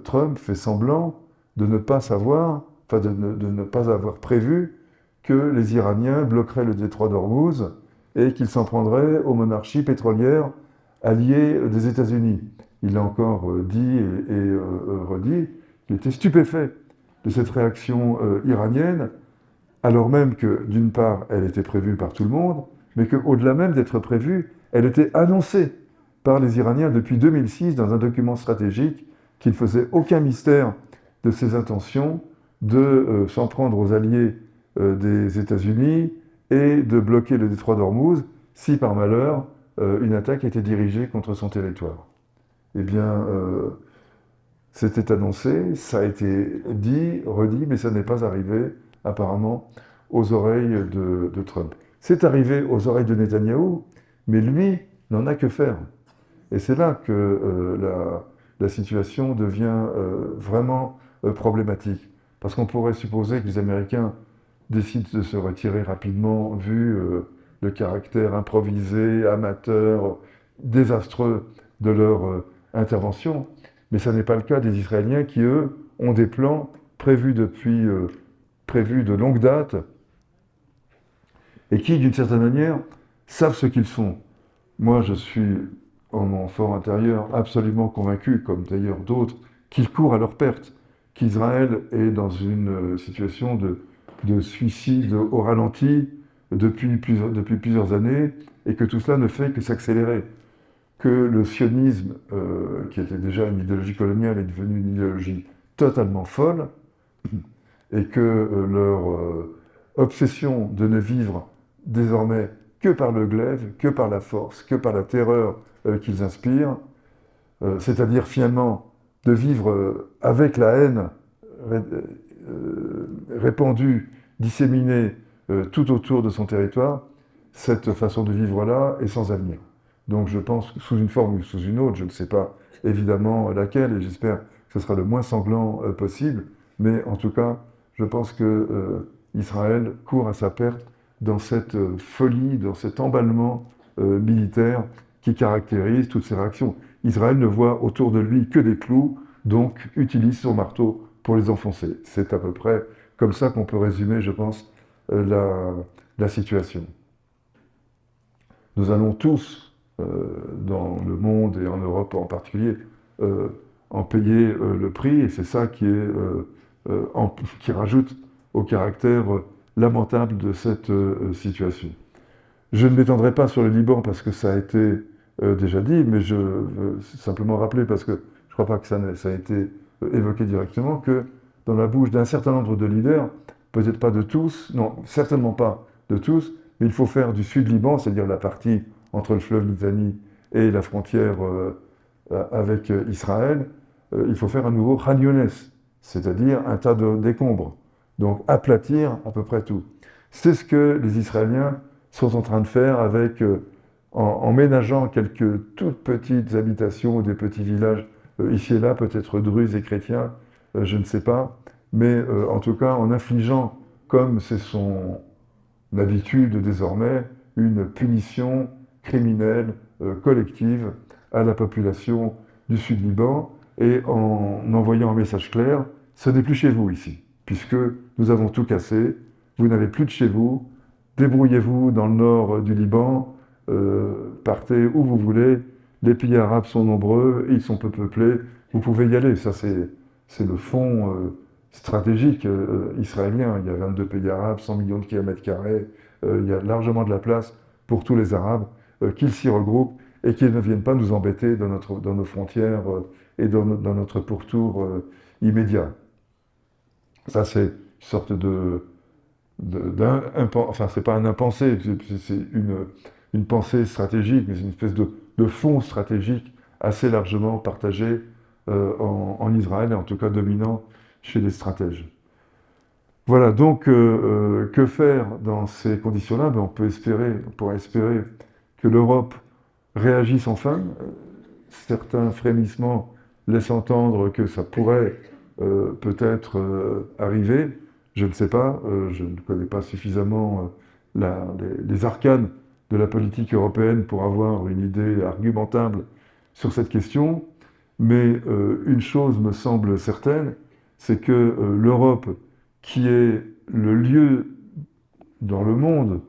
Trump fait semblant de ne pas savoir, enfin de ne pas avoir prévu que les Iraniens bloqueraient le détroit d'Ormuz et qu'ils s'en prendraient aux monarchies pétrolières alliées des États-Unis. Il a encore dit et redit qu'il était stupéfait de cette réaction iranienne, alors même que, d'une part, elle était prévue par tout le monde, mais qu'au-delà même d'être prévue, elle était annoncée par les Iraniens depuis 2006 dans un document stratégique qui ne faisait aucun mystère de ses intentions de s'en prendre aux alliés des États-Unis et de bloquer le détroit d'Ormuz si, par malheur, une attaque était dirigée contre son territoire. Eh bien, c'était annoncé, ça a été dit, redit, mais ça n'est pas arrivé, apparemment, aux oreilles de Trump. C'est arrivé aux oreilles de Netanyahou, mais lui n'en a que faire. Et c'est là que la situation devient vraiment problématique. Parce qu'on pourrait supposer que les Américains décident de se retirer rapidement, vu le caractère improvisé, amateur, désastreux de leur intervention. Mais ce n'est pas le cas des Israéliens qui, eux, ont des plans prévus de longue date et qui, d'une certaine manière, savent ce qu'ils font. Moi, je suis, en mon fort intérieur, absolument convaincu, comme d'ailleurs d'autres, qu'ils courent à leur perte, qu'Israël est dans une situation de suicide au ralenti depuis plusieurs années et que tout cela ne fait que s'accélérer. Que le sionisme, qui était déjà une idéologie coloniale, est devenu une idéologie totalement folle, et que leur obsession de ne vivre désormais que par le glaive, que par la force, que par la terreur qu'ils inspirent, c'est-à-dire finalement de vivre avec la haine répandue, disséminée tout autour de son territoire, cette façon de vivre-là est sans avenir. Donc je pense, sous une forme ou sous une autre, je ne sais pas évidemment laquelle, et j'espère que ce sera le moins sanglant possible, mais en tout cas, je pense que Israël court à sa perte dans cette folie, dans cet emballement militaire qui caractérise toutes ces réactions. Israël ne voit autour de lui que des clous, donc utilise son marteau pour les enfoncer. C'est à peu près comme ça qu'on peut résumer, je pense, la situation. Nous allons tous, dans le monde et en Europe en particulier, en payer le prix, et c'est ça qui rajoute au caractère lamentable de cette situation. Je ne m'étendrai pas sur le Liban parce que ça a été déjà dit, mais je veux simplement rappeler, parce que je ne crois pas que ça a été évoqué directement, que dans la bouche d'un certain nombre de leaders, peut-être pas de tous, non, certainement pas de tous, mais il faut faire du Sud-Liban, c'est-à-dire la partie entre le fleuve Litanie et la frontière avec Israël, il faut faire un nouveau Khan Younes, c'est-à-dire un tas de décombres. Donc aplatir à peu près tout. C'est ce que les Israéliens sont en train de faire en ménageant quelques toutes petites habitations ou des petits villages ici et là, peut-être druzes et chrétiens, je ne sais pas, mais en tout cas en infligeant, comme c'est son habitude désormais, une punition criminelle, collective à la population du Sud-Liban et en envoyant un message clair, ce n'est plus chez vous ici, puisque nous avons tout cassé, vous n'avez plus de chez vous, débrouillez-vous dans le nord du Liban, partez où vous voulez, les pays arabes sont nombreux, ils sont peu peuplés, vous pouvez y aller. Ça, c'est le fond stratégique israélien. Il y a 22 pays arabes, 100 millions de kilomètres carrés, il y a largement de la place pour tous les Arabes, qu'ils s'y regroupent et qu'ils ne viennent pas nous embêter dans nos frontières et dans notre pourtour immédiat. Ça, c'est une sorte enfin, c'est pas un impensé, c'est une pensée stratégique, mais c'est une espèce de fond stratégique assez largement partagé en Israël, et en tout cas dominant chez les stratèges. Voilà, donc que faire dans ces conditions-là? Ben, on pourrait espérer que l'Europe réagisse enfin. Certains frémissements laissent entendre que ça pourrait peut-être arriver. Je ne sais pas, je ne connais pas suffisamment les arcanes de la politique européenne pour avoir une idée argumentable sur cette question. Mais une chose me semble certaine, c'est que l'Europe, qui est le lieu dans le monde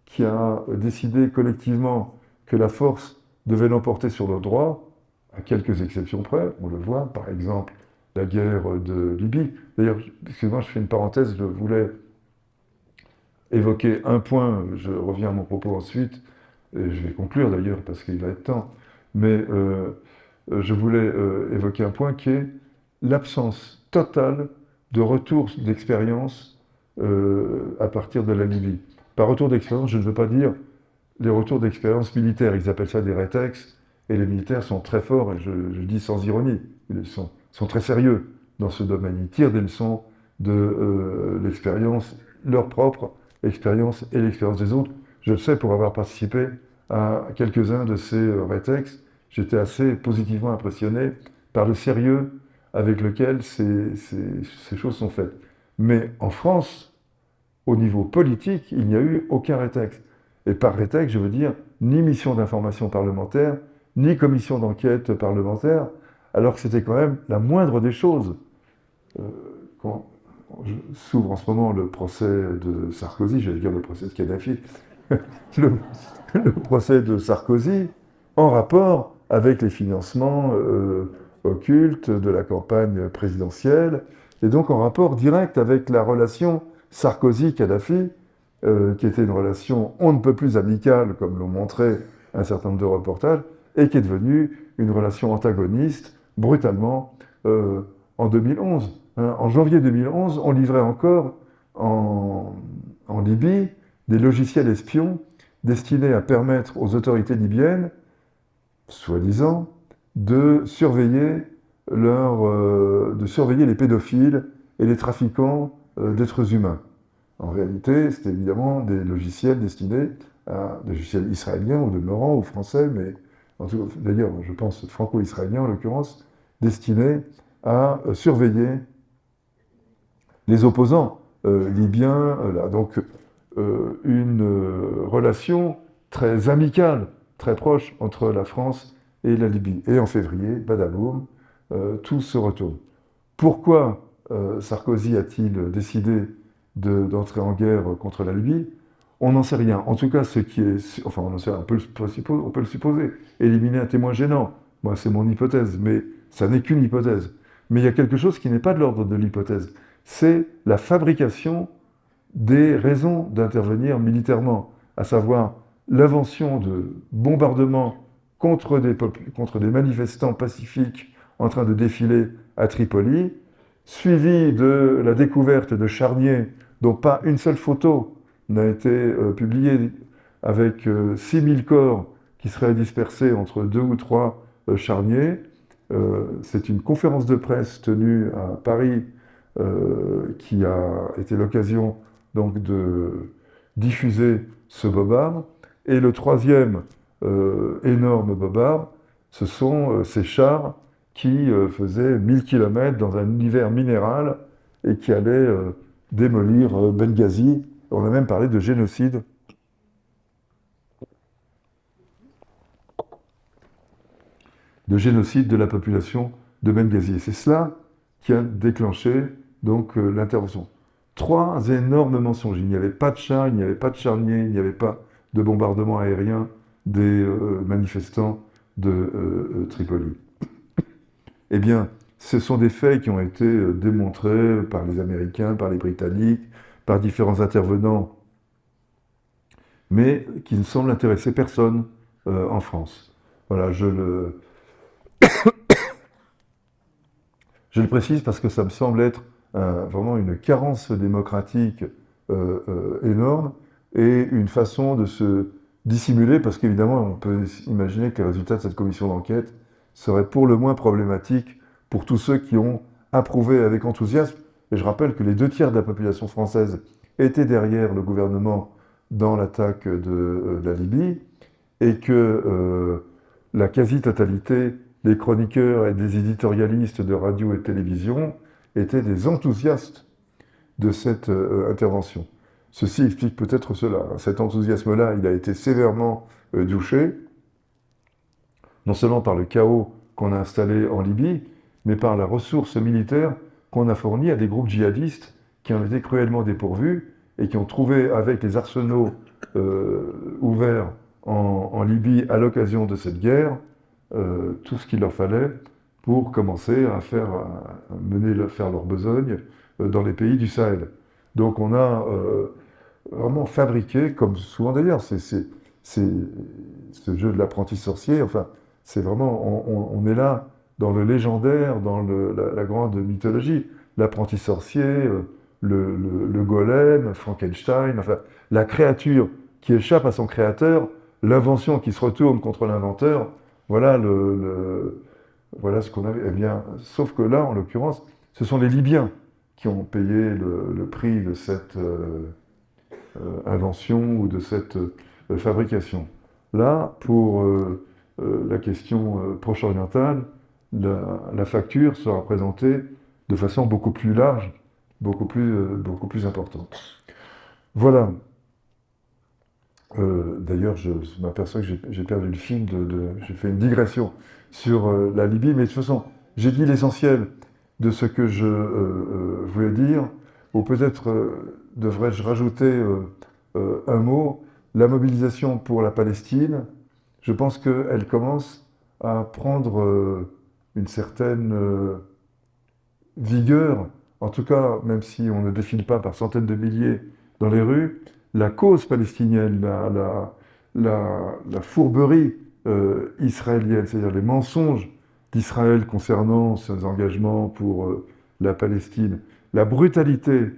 qui a décidé collectivement que la force devait l'emporter sur le droit, à quelques exceptions près, on le voit, par exemple la guerre de Libye. D'ailleurs, excusez-moi, je fais une parenthèse, je voulais évoquer un point, je reviens à mon propos ensuite, et je vais conclure d'ailleurs parce qu'il va être temps, mais je voulais évoquer un point qui est l'absence totale de retour d'expérience à partir de la Libye. Par retour d'expérience, je ne veux pas dire les retours d'expérience militaire, ils appellent ça des rétex, et les militaires sont très forts, et je dis sans ironie, ils sont très sérieux dans ce domaine. Ils tirent des leçons de l'expérience, leur propre expérience et l'expérience des autres. Je le sais pour avoir participé à quelques-uns de ces rétex, j'étais assez positivement impressionné par le sérieux avec lequel ces choses sont faites. Mais en France, au niveau politique, il n'y a eu aucun rétex. Et par rétex, je veux dire ni mission d'information parlementaire, ni commission d'enquête parlementaire, alors que c'était quand même la moindre des choses. Quand s'ouvre en ce moment le procès de Sarkozy, j'allais dire le procès de Kadhafi, le procès de Sarkozy, en rapport avec les financements occultes de la campagne présidentielle, et donc en rapport direct avec la relation Sarkozy-Kadhafi, qui était une relation on ne peut plus amicale, comme l'ont montré un certain nombre de reportages, et qui est devenue une relation antagoniste, brutalement, en 2011. En janvier 2011, on livrait encore en Libye des logiciels espions destinés à permettre aux autorités libyennes, soi-disant, de surveiller les pédophiles et les trafiquants d'êtres humains. En réalité, c'était évidemment des logiciels destinés à des logiciels israéliens, au demeurant, ou français, mais d'ailleurs, je pense franco-israéliens en l'occurrence, destinés à surveiller les opposants libyens. Là. Donc, une relation très amicale, très proche entre la France et la Libye. Et en février, badaboum, tout se retourne. Pourquoi Sarkozy a-t-il décidé d'entrer en guerre contre la Libye? On n'en sait rien. En tout cas, ce qui est... Enfin, on peut le supposer. Éliminer un témoin gênant. Moi, c'est mon hypothèse, mais ça n'est qu'une hypothèse. Mais il y a quelque chose qui n'est pas de l'ordre de l'hypothèse. C'est la fabrication des raisons d'intervenir militairement, à savoir l'invention de bombardements contre des manifestants pacifiques en train de défiler à Tripoli, suivi de la découverte de charniers dont pas une seule photo n'a été publiée, avec 6000 corps qui seraient dispersés entre 2 ou 3 charniers. C'est une conférence de presse tenue à Paris qui a été l'occasion donc de diffuser ce bobard. Et le troisième énorme bobard, ce sont ces chars qui faisaient 1000 km dans un univers minéral et qui allaient démolir Benghazi. On a même parlé de génocide. De génocide de la population de Benghazi. Et c'est cela qui a déclenché donc l'intervention. 3 énormes mensonges. Il n'y avait pas de chars, il n'y avait pas de charniers, il n'y avait pas de bombardement aérien des manifestants de Tripoli. Eh bien, ce sont des faits qui ont été démontrés par les Américains, par les Britanniques, par différents intervenants, mais qui ne semblent intéresser personne en France. Voilà, je le précise parce que ça me semble être vraiment une carence démocratique énorme et une façon de se dissimuler, parce qu'évidemment, on peut imaginer que les résultats de cette commission d'enquête seraient pour le moins problématiques pour tous ceux qui ont approuvé avec enthousiasme. Et je rappelle que les 2 tiers de la population française étaient derrière le gouvernement dans l'attaque de la Libye, et que la quasi-totalité des chroniqueurs et des éditorialistes de radio et de télévision étaient des enthousiastes de cette intervention. Ceci explique peut-être cela. Cet enthousiasme-là, il a été sévèrement douché, non seulement par le chaos qu'on a installé en Libye, mais par la ressource militaire qu'on a fournie à des groupes djihadistes qui en étaient cruellement dépourvus et qui ont trouvé avec les arsenaux ouverts en Libye à l'occasion de cette guerre tout ce qu'il leur fallait pour commencer à faire leur besogne dans les pays du Sahel. Donc on a vraiment fabriqué, comme souvent d'ailleurs, c'est ce jeu de l'apprenti sorcier, enfin, c'est vraiment, on est là dans le légendaire, dans la grande mythologie. L'apprenti sorcier, le golem, Frankenstein, enfin, la créature qui échappe à son créateur, l'invention qui se retourne contre l'inventeur, voilà, voilà ce qu'on avait. Eh bien, sauf que là, en l'occurrence, ce sont les Libyens qui ont payé le prix de cette invention ou de cette fabrication. Là, pour la question proche-orientale, la facture sera présentée de façon beaucoup plus large, beaucoup plus importante. Voilà. D'ailleurs, je m'aperçois que j'ai perdu le fil j'ai fait une digression sur la Libye, mais de toute façon, j'ai dit l'essentiel de ce que je voulais dire, ou peut-être devrais-je rajouter un mot. La mobilisation pour la Palestine, je pense qu'elle commence à prendre une certaine vigueur, en tout cas, même si on ne défile pas par centaines de milliers dans les rues, la cause palestinienne, la fourberie israélienne, c'est-à-dire les mensonges d'Israël concernant ses engagements pour la Palestine, la brutalité,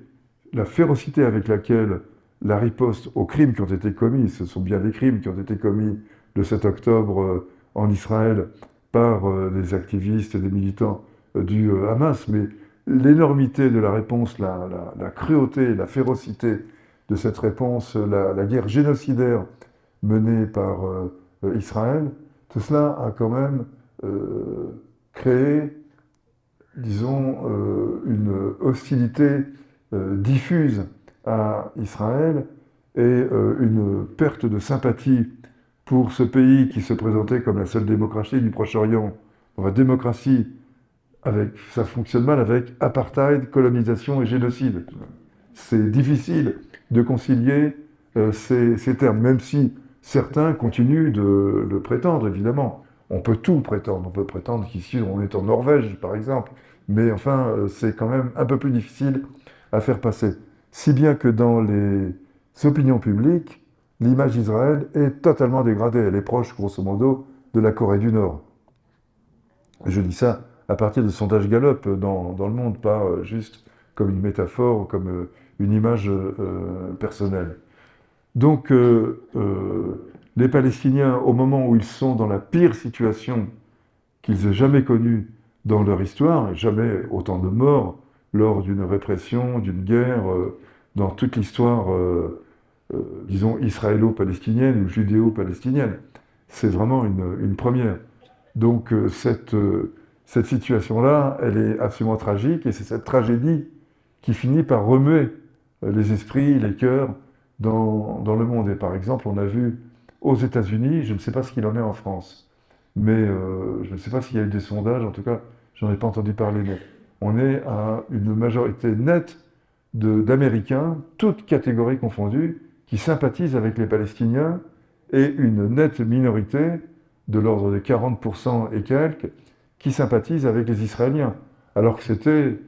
la férocité avec laquelle la riposte aux crimes qui ont été commis, ce sont bien des crimes qui ont été commis le 7 octobre en Israël par des activistes et des militants du Hamas, mais l'énormité de la réponse, la cruauté, la férocité de cette réponse, la guerre génocidaire menée par Israël, tout cela a quand même créé, disons, une hostilité diffuse à Israël et une perte de sympathie pour ce pays qui se présentait comme la seule démocratie du Proche-Orient. La démocratie, ça fonctionne mal avec apartheid, colonisation et génocide. C'est difficile de concilier ces termes, même si certains continuent de le prétendre, évidemment. On peut tout prétendre. On peut prétendre qu'ici, on est en Norvège, par exemple. Mais enfin, c'est quand même un peu plus difficile à faire passer. Si bien que dans les opinions publiques, l'image d'Israël est totalement dégradée. Elle est proche, grosso modo, de la Corée du Nord. Je dis ça à partir de sondages Gallup dans le monde, pas juste comme une métaphore, comme une image personnelle. Donc, les Palestiniens, au moment où ils sont dans la pire situation qu'ils aient jamais connue dans leur histoire, jamais autant de morts lors d'une répression, d'une guerre, dans toute l'histoire, disons, israélo-palestinienne ou judéo-palestinienne. C'est vraiment une première. Donc, cette situation-là, elle est absolument tragique, et c'est cette tragédie qui finit par remuer les esprits, les cœurs dans le monde. Et par exemple, on a vu aux États-Unis, je ne sais pas ce qu'il en est en France, mais je ne sais pas s'il y a eu des sondages, en tout cas, j'en ai pas entendu parler, mais on est à une majorité nette d'Américains, toutes catégories confondues, qui sympathisent avec les Palestiniens et une nette minorité, de l'ordre de 40% et quelques, qui sympathisent avec les Israéliens. Alors que c'était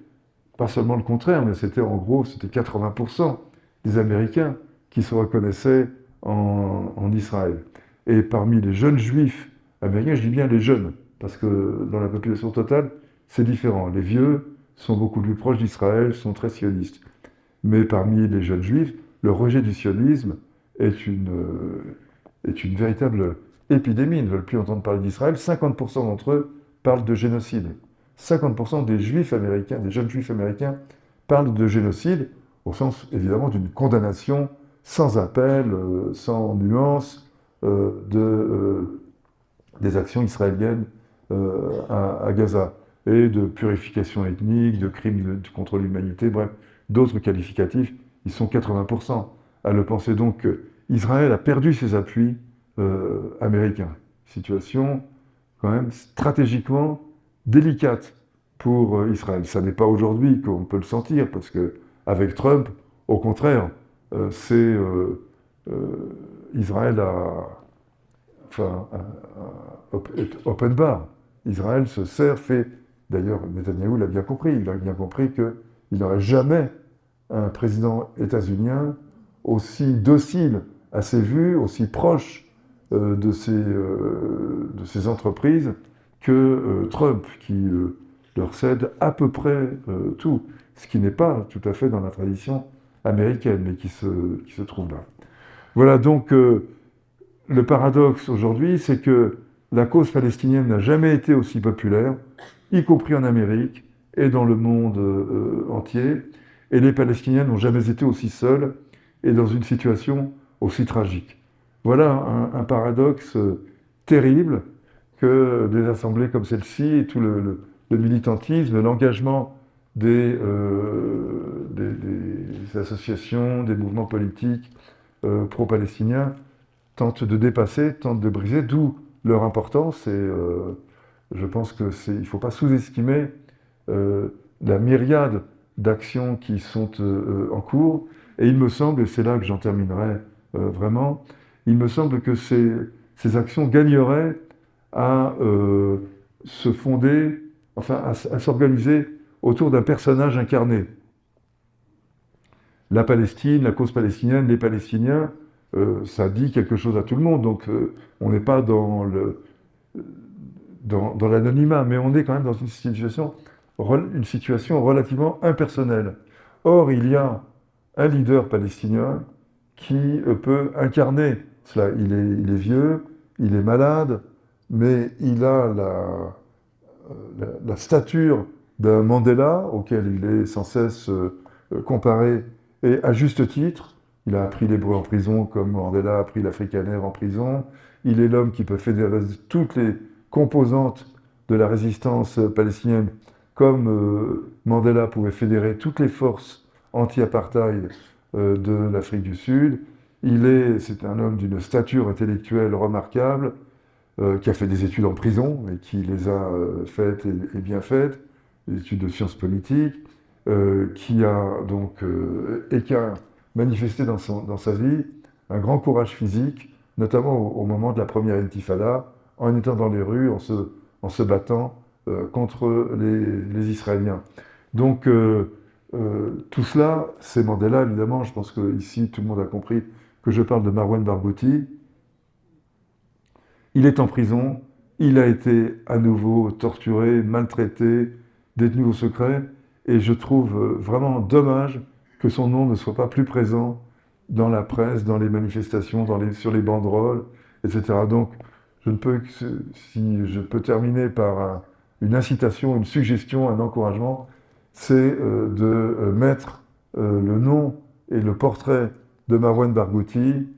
pas seulement le contraire, mais c'était en gros, c'était 80% des Américains qui se reconnaissaient en Israël. Et parmi les jeunes juifs américains, je dis bien les jeunes, parce que dans la population totale, c'est différent. Les vieux sont beaucoup plus proches d'Israël, sont très sionistes. Mais parmi les jeunes juifs, le rejet du sionisme est une véritable épidémie. Ils ne veulent plus entendre parler d'Israël. 50% d'entre eux parlent de génocide. 50% des juifs américains, des jeunes juifs américains, parlent de génocide, au sens évidemment d'une condamnation sans appel, sans nuance, des actions israéliennes à Gaza, et de purification ethnique, de crimes contre l'humanité, bref, d'autres qualificatifs. Ils sont 80% à le penser. Donc Israël a perdu ses appuis américains. Situation quand même stratégiquement délicate pour Israël. Ça n'est pas aujourd'hui qu'on peut le sentir, parce qu'avec Trump, au contraire, Israël est open bar. Israël se sert, d'ailleurs Netanyahou l'a bien compris, il a bien compris qu'il n'y aurait jamais un président états-unien aussi docile à ses vues, aussi proche de ces entreprises que Trump, qui leur cède à peu près tout, ce qui n'est pas tout à fait dans la tradition américaine, mais qui se trouve là. Voilà donc le paradoxe aujourd'hui, c'est que la cause palestinienne n'a jamais été aussi populaire, y compris en Amérique et dans le monde entier, et les Palestiniens n'ont jamais été aussi seuls et dans une situation aussi tragique. Voilà un paradoxe terrible que des assemblées comme celle-ci et tout le militantisme, l'engagement des associations, des mouvements politiques pro-palestiniens tentent de dépasser, tentent de briser, d'où leur importance. Et je pense qu'il ne faut pas sous-estimer la myriade d'actions qui sont en cours. Et il me semble, et c'est là que j'en terminerai vraiment, il me semble que ces actions gagneraient à se fonder, enfin à s'organiser autour d'un personnage incarné. La Palestine, la cause palestinienne, les Palestiniens, ça dit quelque chose à tout le monde. Donc on n'est pas dans l'anonymat, mais on est quand même dans une situation relativement impersonnelle. Or, il y a un leader palestinien qui peut incarner cela. Il est vieux, il est malade, mais il a la stature d'un Mandela, auquel il est sans cesse comparé, et à juste titre. Il a appris l'hébreu en prison, comme Mandela a appris l'afrikaner en prison. Il est l'homme qui peut fédérer toutes les composantes de la résistance palestinienne, comme Mandela pouvait fédérer toutes les forces anti-apartheid de l'Afrique du Sud. C'est un homme d'une stature intellectuelle remarquable, qui a fait des études en prison, et qui les a faites et bien faites, des études de sciences politiques, qui a manifesté dans sa vie un grand courage physique, notamment au moment de la première intifada, en étant dans les rues, en se battant contre les Israéliens. Donc tout cela, c'est Mandela, évidemment. Je pense qu'ici, tout le monde a compris que je parle de Marwan Barghouti. Il est en prison, il a été à nouveau torturé, maltraité, détenu au secret, et je trouve vraiment dommage que son nom ne soit pas plus présent dans la presse, dans les manifestations, sur les banderoles, etc. Donc, si je peux terminer par une incitation, une suggestion, un encouragement, c'est de mettre le nom et le portrait de Marwan Barghouti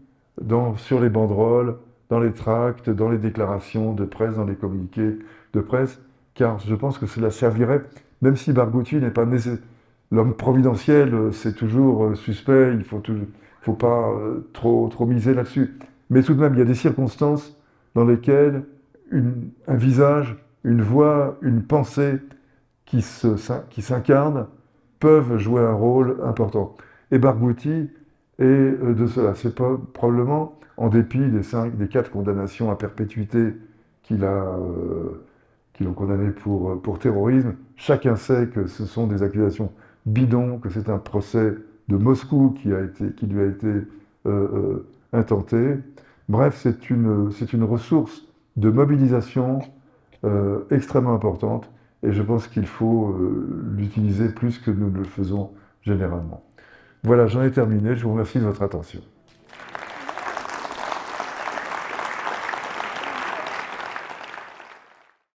sur les banderoles, dans les tracts, dans les déclarations de presse, dans les communiqués de presse, car je pense que cela servirait, même si Barghouti n'est pas l'homme providentiel, c'est toujours suspect, il ne faut pas trop miser là-dessus. Mais tout de même, il y a des circonstances dans lesquelles un visage, une voix, une pensée qui s'incarnent peuvent jouer un rôle important. Et Barghouti de cela. C'est probablement, en dépit des 4 condamnations à perpétuité qui l'ont condamné pour terrorisme, chacun sait que ce sont des accusations bidons, que c'est un procès de Moscou qui lui a été intenté. Bref, c'est une ressource de mobilisation extrêmement importante et je pense qu'il faut l'utiliser plus que nous ne le faisons généralement. Voilà, j'en ai terminé. Je vous remercie de votre attention.